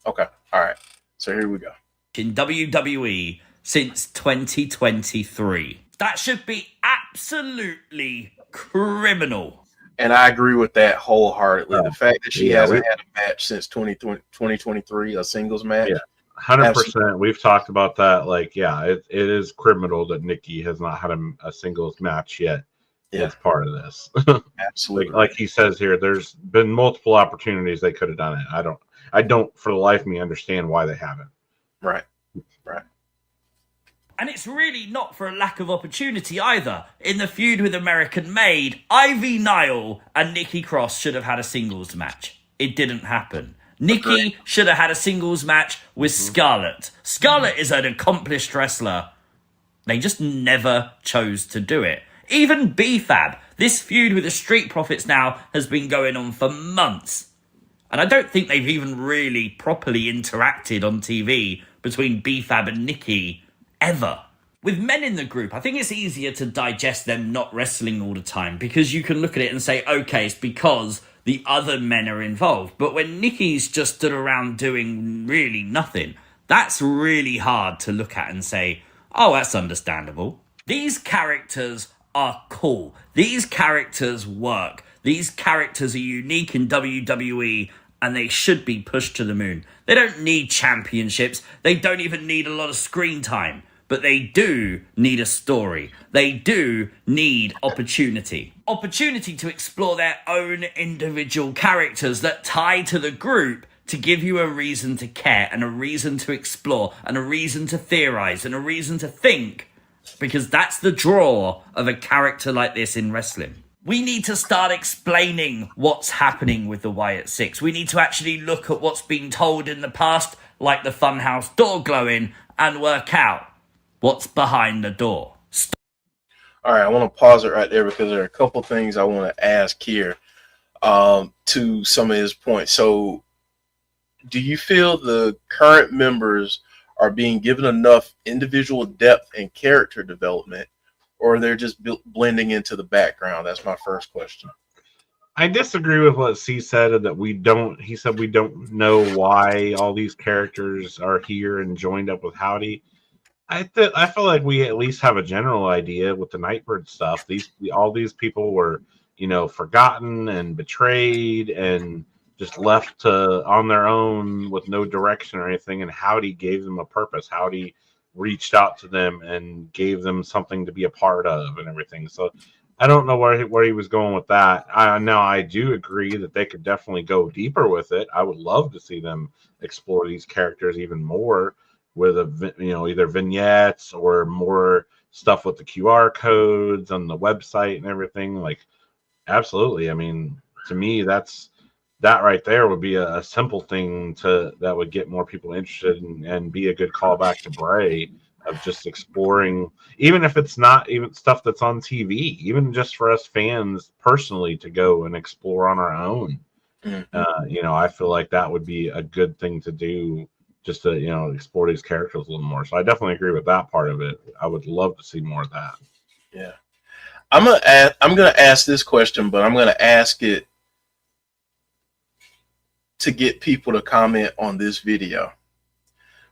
Okay. All right. So here we go. In WWE since 2023. That should be absolutely criminal. And I agree with that wholeheartedly. The fact that she Yeah, hasn't had a match since 2023, a singles match. Yeah. 100%. We've talked about that. Like, yeah, it is criminal that Nikki has not had a singles match yet. Yeah. As part of this. Absolutely. like he says here, there's been multiple opportunities they could have done it. I don't for the life of me understand why they haven't. Right. And it's really not for a lack of opportunity either. In the feud with American Made, Ivy Nile and Nikki Cross should have had a singles match. It didn't happen. Nikki should have had a singles match with Scarlett. Scarlett is an accomplished wrestler. They just never chose to do it. Even B-Fab, this feud with the Street Profits now has been going on for months. And I don't think they've even really properly interacted on TV between B-Fab and Nikki ever. With men in the group, I think it's easier to digest them not wrestling all the time because you can look at it and say, okay, it's because the other men are involved. But when Nikki's just stood around doing really nothing, that's really hard to look at and say, oh, that's understandable. These characters are cool. These characters work. These characters are unique in WWE and they should be pushed to the moon. They don't need championships. They don't even need a lot of screen time. But they do need a story. They do need opportunity. Opportunity to explore their own individual characters that tie to the group to give you a reason to care and a reason to explore and a reason to theorize and a reason to think. Because that's the draw of a character like this in wrestling. We need to start explaining what's happening with the Wyatt Sicks. We need to actually look at what's been told in the past, like the funhouse door glowing, and work out what's behind the door. All right, I want to pause it right there because there are a couple things I want to ask here to some of his points. So do you feel the current members are being given enough individual depth and character development, or they're just blending into the background? That's my first question. I disagree with what C said that he said we don't know why all these characters are here and joined up with Howdy. I feel like we at least have a general idea with the Nightbird stuff. All these people were, forgotten and betrayed and just left on their own with no direction or anything, and Howdy gave them a purpose. Howdy reached out to them and gave them something to be a part of and everything. So I don't know where he was going with that. Now I do agree that they could definitely go deeper with it. I would love to see them explore these characters even more with either vignettes or more stuff with the QR codes on the website and everything. Like, absolutely. I mean, to me, that right there would be a simple thing that would get more people interested and be a good callback to Bray of just exploring, even if it's not even stuff that's on TV, even just for us fans personally to go and explore on our own. Mm-hmm. I feel like that would be a good thing to do, just to explore these characters a little more. So I definitely agree with that part of it. I would love to see more of that. Yeah, I'm gonna ask this question, but I'm gonna ask it to get people to comment on this video.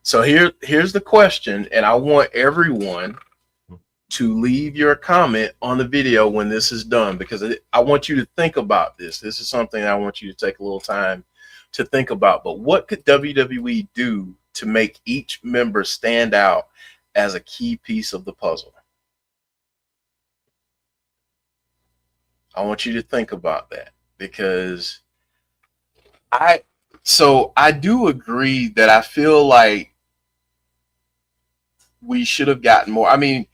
So here's the question, and I want everyone to leave your comment on the video when this is done, because I want you to think about this. This is something I want you to take a little time to think about. But what could WWE do to make each member stand out as a key piece of the puzzle? I want you to think about that, because I do agree that I feel like we should have gotten more. I mean,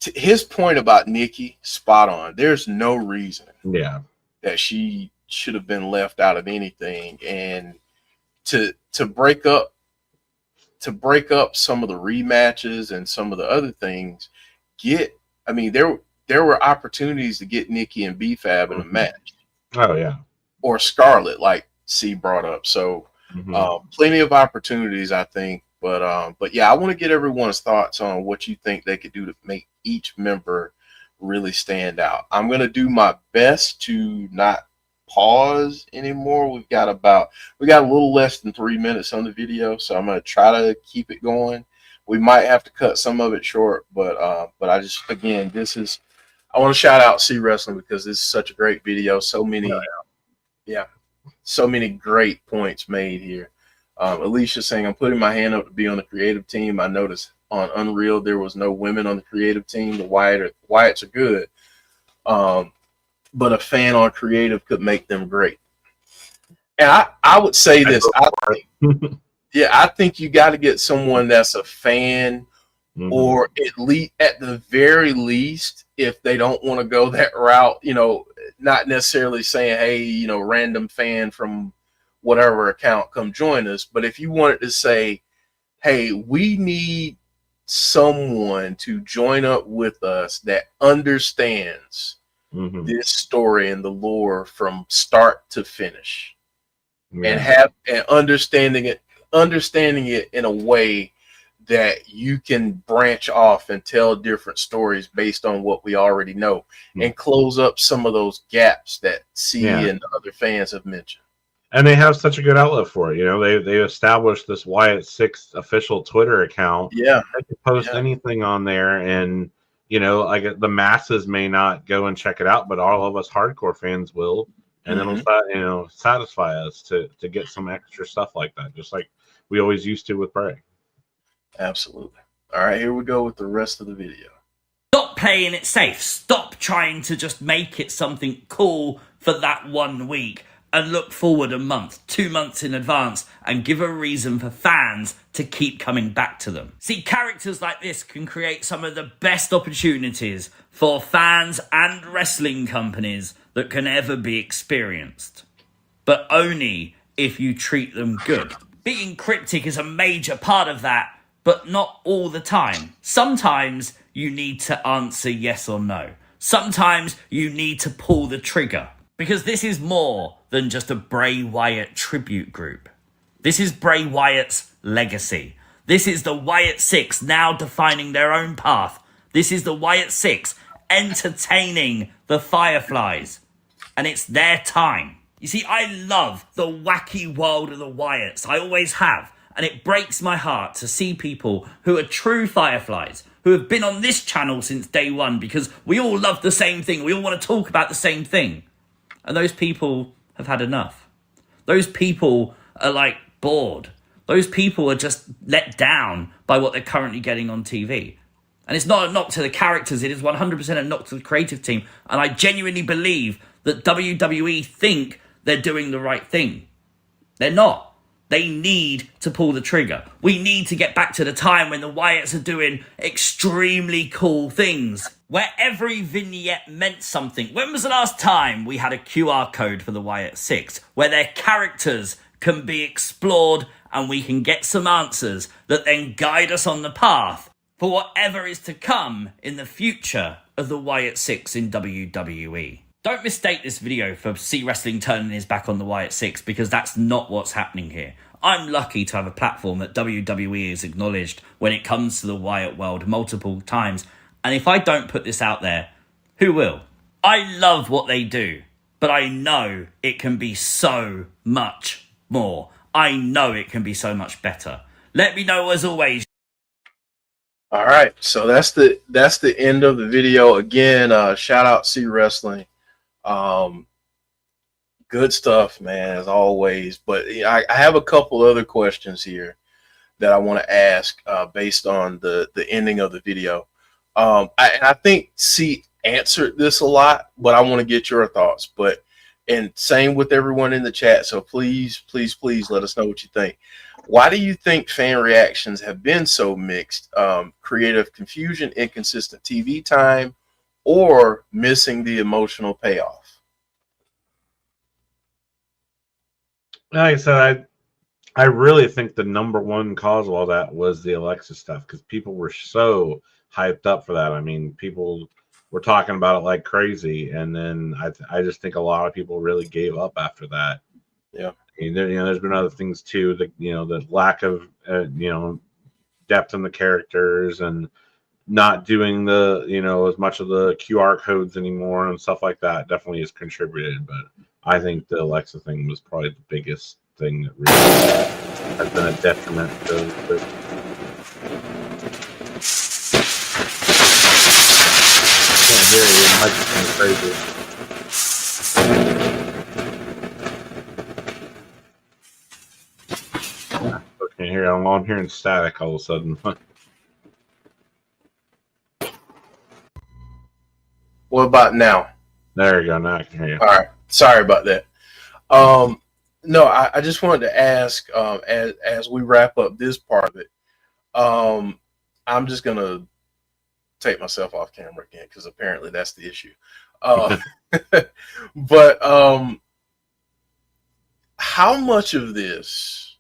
to his point about Nikki, spot on. There's no reason that she should have been left out of anything. And to break up some of the rematches and some of the other things, there were opportunities to get Nikki and B-Fab in a match. Oh yeah. Or Scarlett, like C brought up. So plenty of opportunities, I think. But yeah, I want to get everyone's thoughts on what you think they could do to make each member really stand out. I'm going to do my best to not pause anymore. We got a little less than 3 minutes on the video, so I'm going to try to keep it going. We might have to cut some of it short, but I just, again, I want to shout out C Wrestling because this is such a great video. So many, so many great points made here. Alicia saying, I'm putting my hand up to be on the creative team. I noticed on Unreal there was no women on the creative team. The Wyatts are good, but a fan on creative could make them great. And I would say this. I think you got to get someone that's a fan, or at the very least, if they don't want to go that route, not necessarily saying, hey, random fan from whatever account, come join us. But if you wanted to say, hey, we need someone to join up with us that understands this story and the lore from start to finish, and understanding it in a way that you can branch off and tell different stories based on what we already know, and close up some of those gaps that C and other fans have mentioned. And they have such a good outlet for it. They established this Wyatt Sicks official Twitter account. Yeah, they can post anything on there, and like the masses may not go and check it out, but all of us hardcore fans will, and it'll satisfy us to get some extra stuff like that, just like we always used to with Bray. Absolutely. All right, here we go with the rest of the video. Stop playing it safe. Stop trying to just make it something cool for that 1 week and look forward a month, 2 months in advance, and give a reason for fans to keep coming back to them. See, characters like this can create some of the best opportunities for fans and wrestling companies that can ever be experienced. But only if you treat them good. Being cryptic is a major part of that, but not all the time. Sometimes you need to answer yes or no. Sometimes you need to pull the trigger. Because this is more than just a Bray Wyatt tribute group. This is Bray Wyatt's legacy. This is the Wyatt Sicks now defining their own path. This is the Wyatt Sicks entertaining the Fireflies. And it's their time. You see, I love the wacky world of the Wyatts. I always have. And it breaks my heart to see people who are true Fireflies, who have been on this channel since day one, because we all love the same thing. We all want to talk about the same thing. And those people have had enough. Those people are bored. Those people are just let down by what they're currently getting on TV. And it's not a knock to the characters. It is 100% a knock to the creative team. And I genuinely believe that WWE think they're doing the right thing. They're not. They need to pull the trigger. We need to get back to the time when the Wyatts are doing extremely cool things, where every vignette meant something. When was the last time we had a QR code for the Wyatt Sicks, where their characters can be explored and we can get some answers that then guide us on the path for whatever is to come in the future of the Wyatt Sicks in WWE? Don't mistake this video for C Wrestling turning his back on the Wyatt Sicks, because that's not what's happening here. I'm lucky to have a platform that WWE has acknowledged when it comes to the Wyatt world multiple times. And if I don't put this out there, who will? I love what they do, but I know it can be so much more. I know it can be so much better. Let me know as always. All right, so that's the end of the video. Again, shout out C Wrestling. Good stuff, man, as always. But I have a couple other questions here that I want to ask based on the ending of the video. I think C answered this a lot, but I want to get your thoughts. And same with everyone in the chat. So please, please, please let us know what you think. Why do you think fan reactions have been so mixed? Creative confusion, inconsistent TV time, or missing the emotional payoff? Like I said, I really think the number one cause of all that was the Alexa stuff, because people were so hyped up for that. I mean, people were talking about it like crazy, and then I just think a lot of people really gave up after that. Yeah, and there's been other things too. The lack of depth in the characters, and not doing the, as much of the QR codes anymore and stuff like that definitely has contributed. But I think the Alexa thing was probably the biggest thing that really has been a detriment to the. Can't hear you. It might be crazy. Can't hear. I'm hearing static all of a sudden. What about now? There you go. Now I can hear you. All right. Sorry about that. No, I just wanted to ask, as we wrap up this part of it, I'm just gonna take myself off camera again because apparently that's the issue. But how much of this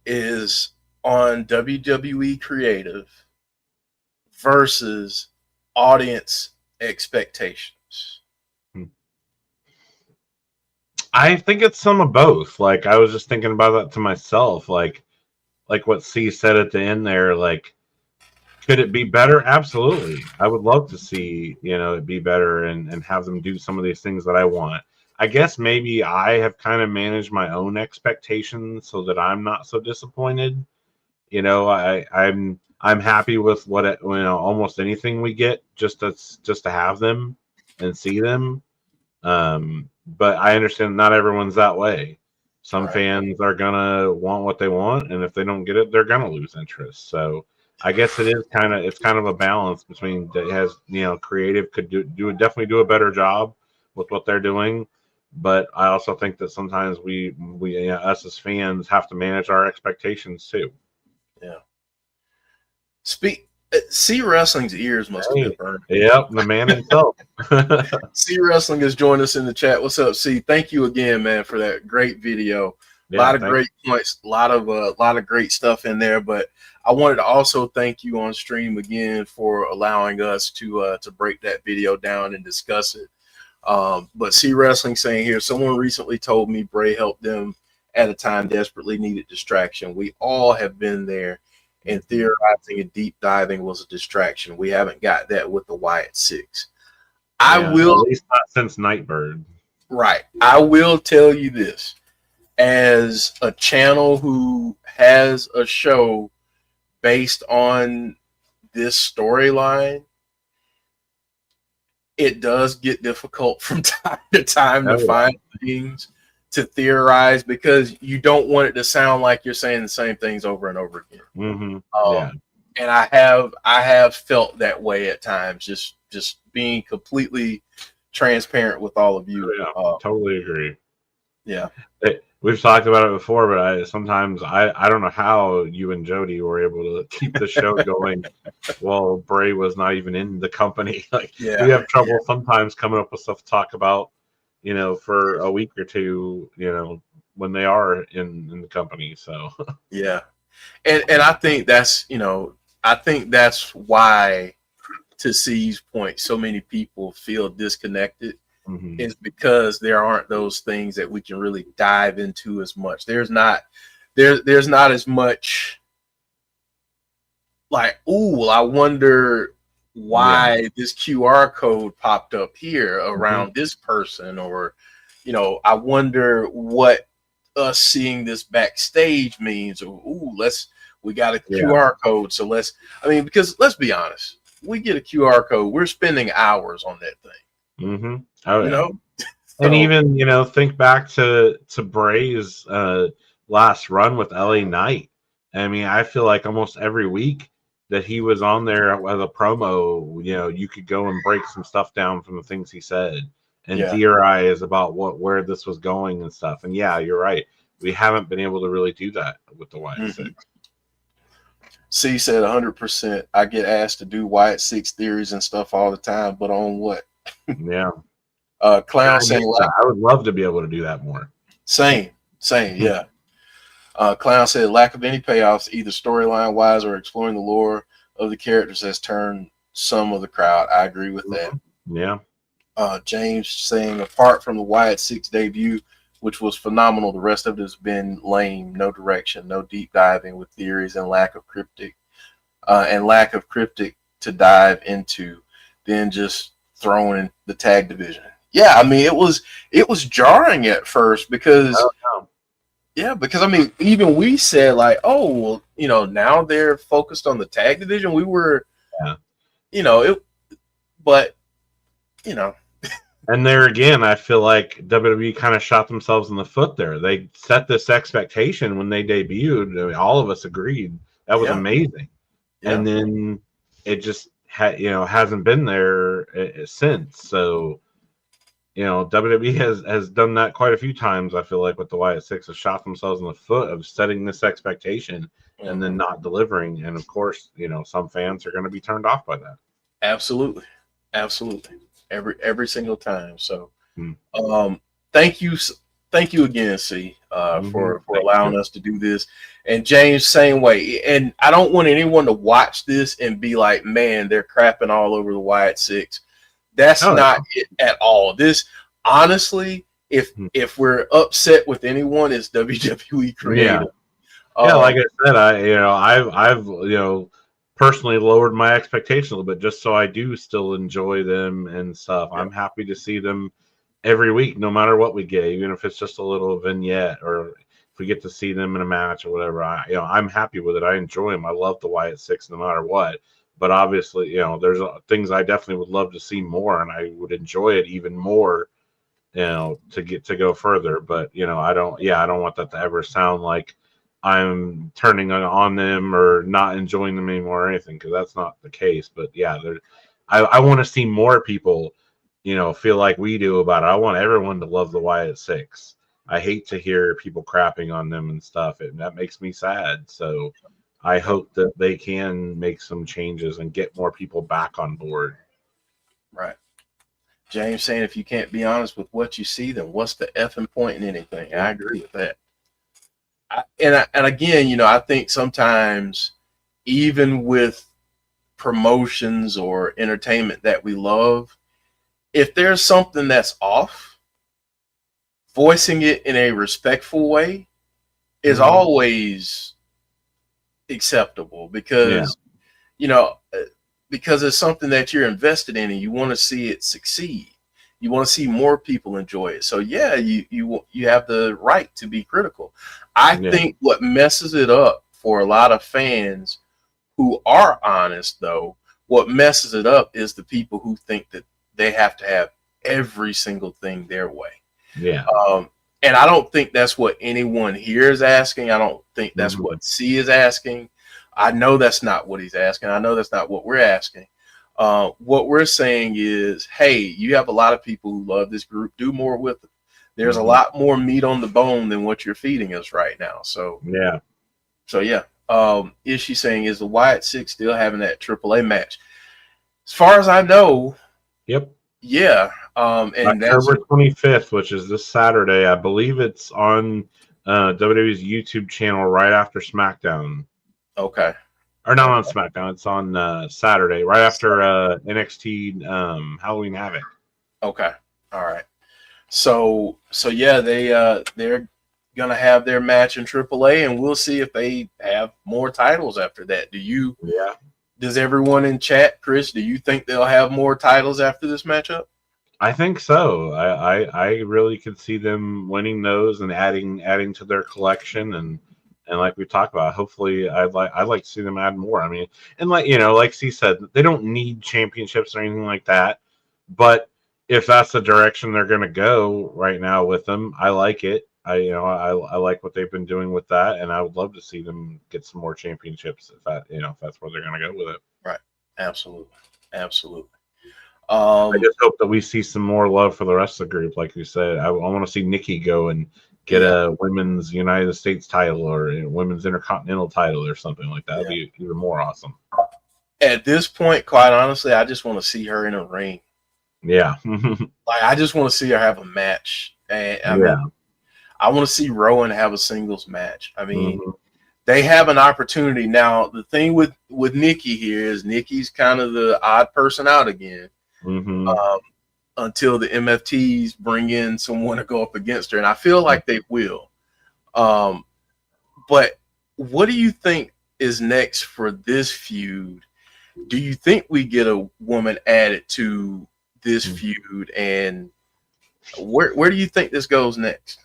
is on WWE creative versus audience expectations? I think it's some of both. Like, I was just thinking about that to myself. Like what C said at the end there. Like, could it be better? Absolutely. I would love to see, it be better and have them do some of these things that I want. I guess maybe I have kind of managed my own expectations so that I'm not so disappointed. I'm happy with almost anything we get just to have them and see them. But I understand not everyone's that way. Some fans are gonna want what they want, and if they don't get it, they're gonna lose interest. So I guess it's kind of a balance between that has creative could definitely do a better job with what they're doing, but I also think that sometimes we us as fans have to manage our expectations too. Yeah. See Wrestling's ears must have been burned. Yep, the man himself. See Wrestling has joined us in the chat. What's up, C? Thank you again, man, for that great video. A lot of great points, a lot of great stuff in there. But I wanted to also thank you on stream again for allowing us to break that video down and discuss it. But See Wrestling saying here, someone recently told me Bray helped them at a time desperately needed distraction. We all have been there. And theorizing and deep diving was a distraction. We haven't got that with the Wyatt Sicks. At least not since Nightbird. Right. I will tell you this. As a channel who has a show based on this storyline, it does get difficult from time to time to find things to theorize because you don't want it to sound like you're saying the same things over and over again. Mm-hmm. And I have felt that way at times, just being completely transparent with all of you. Totally agree. Yeah. We've talked about it before, but I don't know how you and Jodie were able to keep the show going while Bray was not even in the company. We have trouble sometimes coming up with stuff to talk about, for a week or two, when they are in the company. So yeah. And I think that's, why, to C's point, so many people feel disconnected is because there aren't those things that we can really dive into as much. There's not as much like, I wonder why this QR code popped up here around this person, or I wonder what us seeing this backstage means, or we got a QR code, so because let's be honest, we get a QR code, we're spending hours on that thing. And even think back to Bray's last run with LA Knight. I mean, I feel like almost every week that he was on there with a promo, you could go and break some stuff down from the things he said and theorize about where this was going and stuff. And you're right. We haven't been able to really do that with the Wyatt Sicks. C said 100%. I get asked to do Wyatt Sicks theories and stuff all the time, but on what? Yeah. Clown saying, I would love to be able to do that more. Same, yeah. Clown said, lack of any payoffs, either storyline wise or exploring the lore of the characters, has turned some of the crowd. I agree with that. Yeah. James saying, apart from the Wyatt Sicks debut, which was phenomenal, the rest of it has been lame, no direction, no deep diving with theories, and lack of cryptic and lack of cryptic to dive into than just throwing in the tag division. Yeah, I mean, it was jarring at first because because I mean, even we said like, oh, well, you know, now they're focused on the tag division. We were, you know, but you know. And there again, I feel like WWE kind of shot themselves in the foot there. They set this expectation when they debuted. I mean, all of us agreed that was amazing, and then it just hasn't been there since. So, you know, WWE has done that quite a few times. I feel like with the Wyatt Sicks, have shot themselves in the foot of setting this expectation and then not delivering. And of course, you know, some fans are going to be turned off by that. Absolutely. Every single time. So, thank you again, C, for allowing us to do this. And James, same way. And I don't want anyone to watch this and be like, man, they're crapping all over the Wyatt Sicks. That's not it at all. This, honestly, if we're upset with anyone, it's WWE creative. Like I said, I've personally lowered my expectation a little bit just so I do still enjoy them and stuff. I'm happy to see them every week, no matter what we get, even if it's just a little vignette or if we get to see them in a match or whatever. I'm happy with it. I enjoy them. I love the Wyatt Sicks no matter what. But obviously, there's things I definitely would love to see more, and I would enjoy it even more, to go further. But I don't want that to ever sound like I'm turning on them or not enjoying them anymore or anything, because that's not the case. But I want to see more people, feel like we do about it. I want everyone to love the Wyatt Sicks. I hate to hear people crapping on them and stuff, and that makes me sad. So I hope that they can make some changes and get more people back on board. Right. James saying, if you can't be honest with what you see, then what's the effing point in anything? I agree with that. And again, I think sometimes even with promotions or entertainment that we love, if there's something that's off, voicing it in a respectful way is always acceptable, because because it's something that you're invested in and you want to see it succeed. You want to see more people enjoy it. So you have the right to be critical. I think what messes it up for a lot of fans who are honest, though, what messes it up is the people who think that they have to have every single thing their way. Yeah. And I don't think that's what anyone here is asking. I don't think that's what C is asking. I know that's not what he's asking. I know that's not what we're asking. What we're saying is, hey, you have a lot of people who love this group. Do more with it. There's a lot more meat on the bone than what you're feeding us right now. So is she saying, is the Wyatt Sicks still having that AAA match? As far as I know, yep. Yeah. And October 25th, which is this Saturday. I believe it's on WWE's YouTube channel right after SmackDown. Okay. Or not on SmackDown. It's on Saturday, right after NXT Halloween Havoc. Okay. All right. So they're gonna have their match in AAA, and we'll see if they have more titles after that. Does everyone in chat, Chris, do you think they'll have more titles after this matchup? I think so. I really could see them winning those and adding to their collection, and like we talked about, hopefully I'd like to see them add more. I mean, and like C said, they don't need championships or anything like that, but if that's the direction they're going to go right now with them, I like it. I like what they've been doing with that, and I would love to see them get some more championships if that's where they're going to go with it. Right. Absolutely. I just hope that we see some more love for the rest of the group. Like you said, I want to see Nikki go and get a women's United States title or a women's Intercontinental title or something like that. That'd be even more awesome. At this point, quite honestly, I just want to see her in a ring. Yeah. Like, I just want to see her have a match. And I want to see Rowan have a singles match. I mean, they have an opportunity. Now, the thing with Nikki here is Nikki's kind of the odd person out again. Until the MFTs bring in someone to go up against her. And I feel like they will. But what do you think is next for this feud? Do you think we get a woman added to this feud, and where do you think this goes next?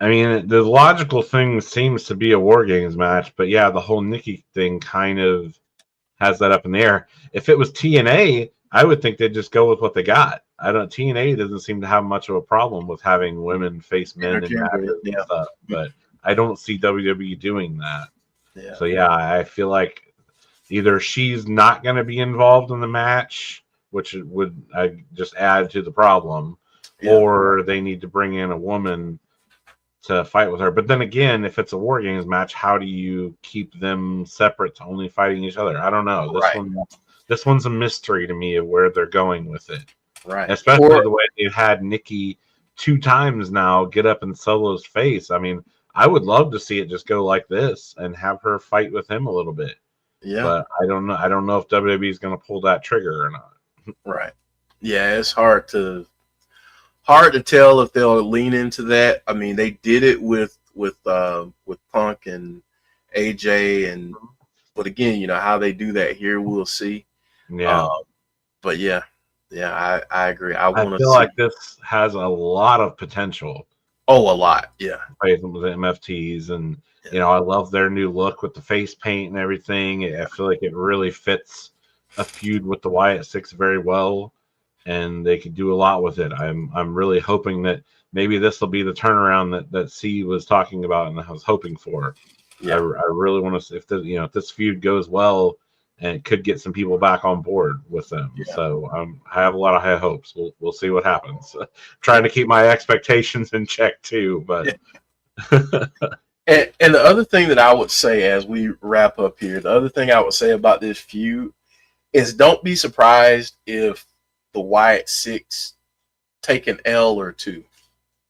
I mean, the logical thing seems to be a War Games match, but yeah, the whole Nikki thing kind of has that up in the air. If it was TNA, I would think they'd just go with what they got. TNA doesn't seem to have much of a problem with having women face men in matches and stuff, but I don't see WWE doing that. Yeah. So yeah, I feel like either she's not going to be involved in the match, which would just add to the problem, or they need to bring in a woman to fight with her. But then again, if it's a War Games match, how do you keep them separate to only fighting each other? I don't know. This one's a mystery to me of where they're going with it. Right. Especially the way they've had Nikki 2 times now get up in Solo's face. I mean, I would love to see it just go like this and have her fight with him a little bit. Yeah. But I don't know. I don't know if WWE is going to pull that trigger or not. Right. Yeah, it's hard to tell if they'll lean into that. I mean, they did it with Punk and AJ, but again, you know how they do that here, we'll see. Yeah. But yeah, I agree. I feel like this has a lot of potential. Oh, a lot. Yeah. With the MFTs, and you know, I love their new look with the face paint and everything. I feel like it really fits a feud with the Wyatt Sicks very well, and they could do a lot with it. I'm really hoping that maybe this will be the turnaround that C was talking about and I was hoping for. Yeah. I really want to see if if this feud goes well, and it could get some people back on board with them. Yeah. So I have a lot of high hopes. We'll see what happens. Trying to keep my expectations in check too, but. And the other thing that I would say as we wrap up here, the other thing I would say about this feud is don't be surprised if the Wyatt Sicks take an L or two.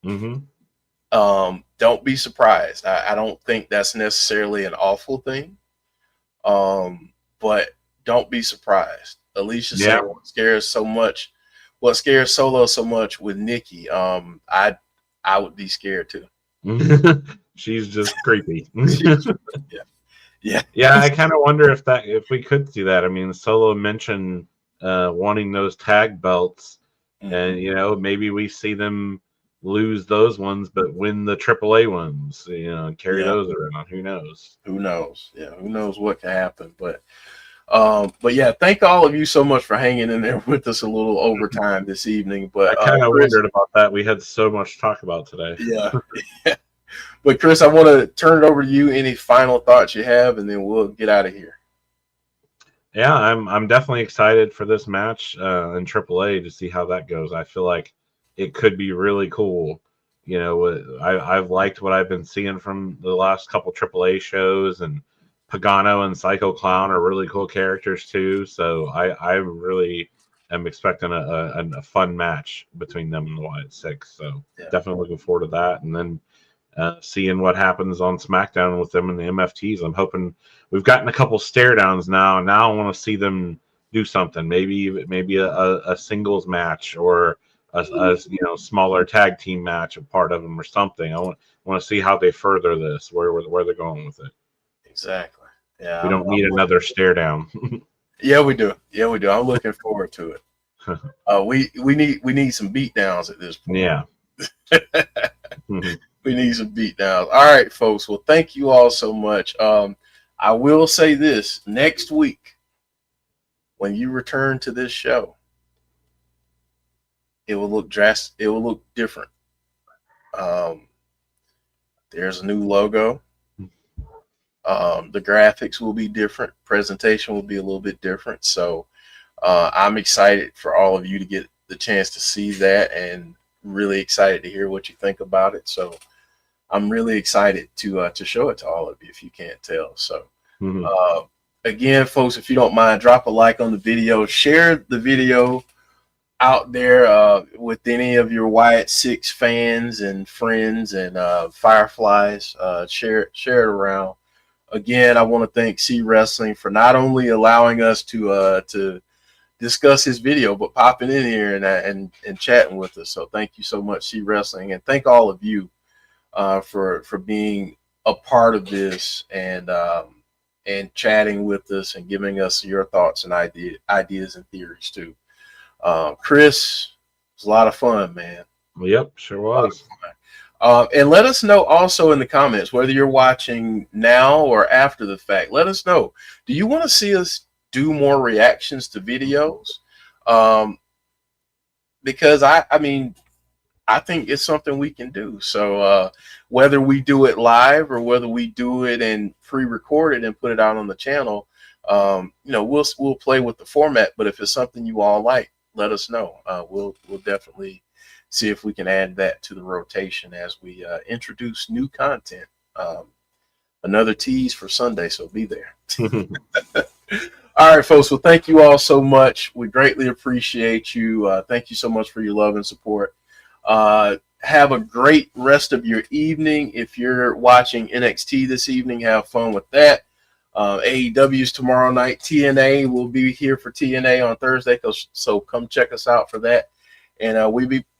Mm-hmm. Don't be surprised. I don't think that's necessarily an awful thing. But don't be surprised. Alicia said what scares Solo so much with Nikki, I would be scared too. She's just creepy. Yeah. I kind of wonder if we could see that. I mean, Solo mentioned wanting those tag belts, and maybe we see them lose those ones, but win the AAA ones. And carry those around. Who knows? Who knows? Yeah, who knows what can happen? But yeah, thank all of you so much for hanging in there with us a little overtime this evening. But I kind of wondered about that. We had so much to talk about today. Yeah. But Chris, I want to turn it over to you. Any final thoughts you have, and then we'll get out of here. Yeah, I'm definitely excited for this match in AAA to see how that goes. I feel like it could be really cool. I've liked what I've been seeing from the last couple AAA shows, and Pagano and Psycho Clown are really cool characters too. So I really am expecting a fun match between them and the Wyatt Sicks. So definitely looking forward to that. And then seeing what happens on SmackDown with them and the MFTs. I'm hoping we've gotten a couple stare downs now. Now I want to see them do something. Maybe a singles match or a smaller tag team match, a part of them or something. I want to see how they further this, where they're going with it. Exactly. Yeah. We don't need another stare down. Yeah, we do. I'm looking forward to it. We need some beat downs at this point. Yeah. We need some beat downs. All right, folks. Well, thank you all so much. I will say this: next week, when you return to this show, it will look It will look different. There's a new logo. The graphics will be different. Presentation will be a little bit different. So I'm excited for all of you to get the chance to see that, and really excited to hear what you think about it. So I'm really excited to show it to all of you if you can't tell. So again, folks, if you don't mind, drop a like on the video, share the video out there with any of your Wyatt Sicks fans and friends and Fireflies. Share it around. Again, I want to thank C Wrestling for not only allowing us to discuss his video, but popping in here and chatting with us. So thank you so much, C Wrestling, and thank all of you for being a part of this and chatting with us and giving us your thoughts and ideas and theories too. Chris, it was a lot of fun, man. Yep, sure was. And let us know also in the comments, whether you're watching now or after the fact, let us know. Do you want to see us do more reactions to videos? Because I mean, I think it's something we can do. So whether we do it live or whether we do it and pre-record it and put it out on the channel, you know, we'll play with the format. But if it's something you all like, let us know. We'll definitely see if we can add that to the rotation as we introduce new content. Another tease for Sunday, so be there. All right, folks. Well, thank you all so much. We greatly appreciate you. Thank you so much for your love and support. Have a great rest of your evening. If you're watching NXT this evening, have fun with that. AEW's tomorrow night. TNA will be here for TNA on Thursday, so come check us out for that. And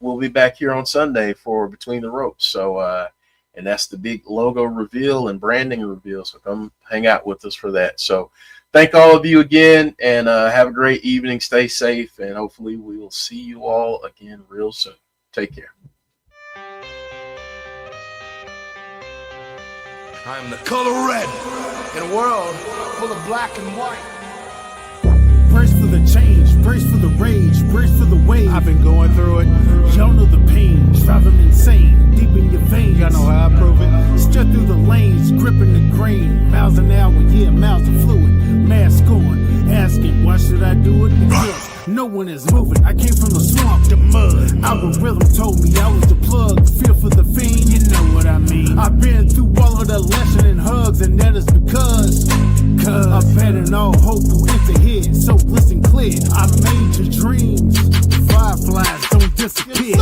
we'll be back here on Sunday for Between the Ropes. So and that's the big logo reveal and branding reveal. So come hang out with us for that. So thank all of you again, and have a great evening. Stay safe, and hopefully we will see you all again real soon. Take care. I am the color red in a world full of black and white. Brace for the change, brace for the rage, brace for the wave. I've been going through it. Y'all know the pain, driving insane, deep in your veins. Y'all know how I prove it. Strut through the lanes, gripping the grain. Miles an hour, yeah, miles of fluid. Mask on, asking, why should I do it? Because no one is moving. I came from the swamp, the mud. Algorithm told me I was the plug. Feel for the fiend, you know what I mean. I've been through all of the lesson and hugs, and that is because I've had all hope who enter here. So listen clear, I made your dreams. Fireflies don't disappear.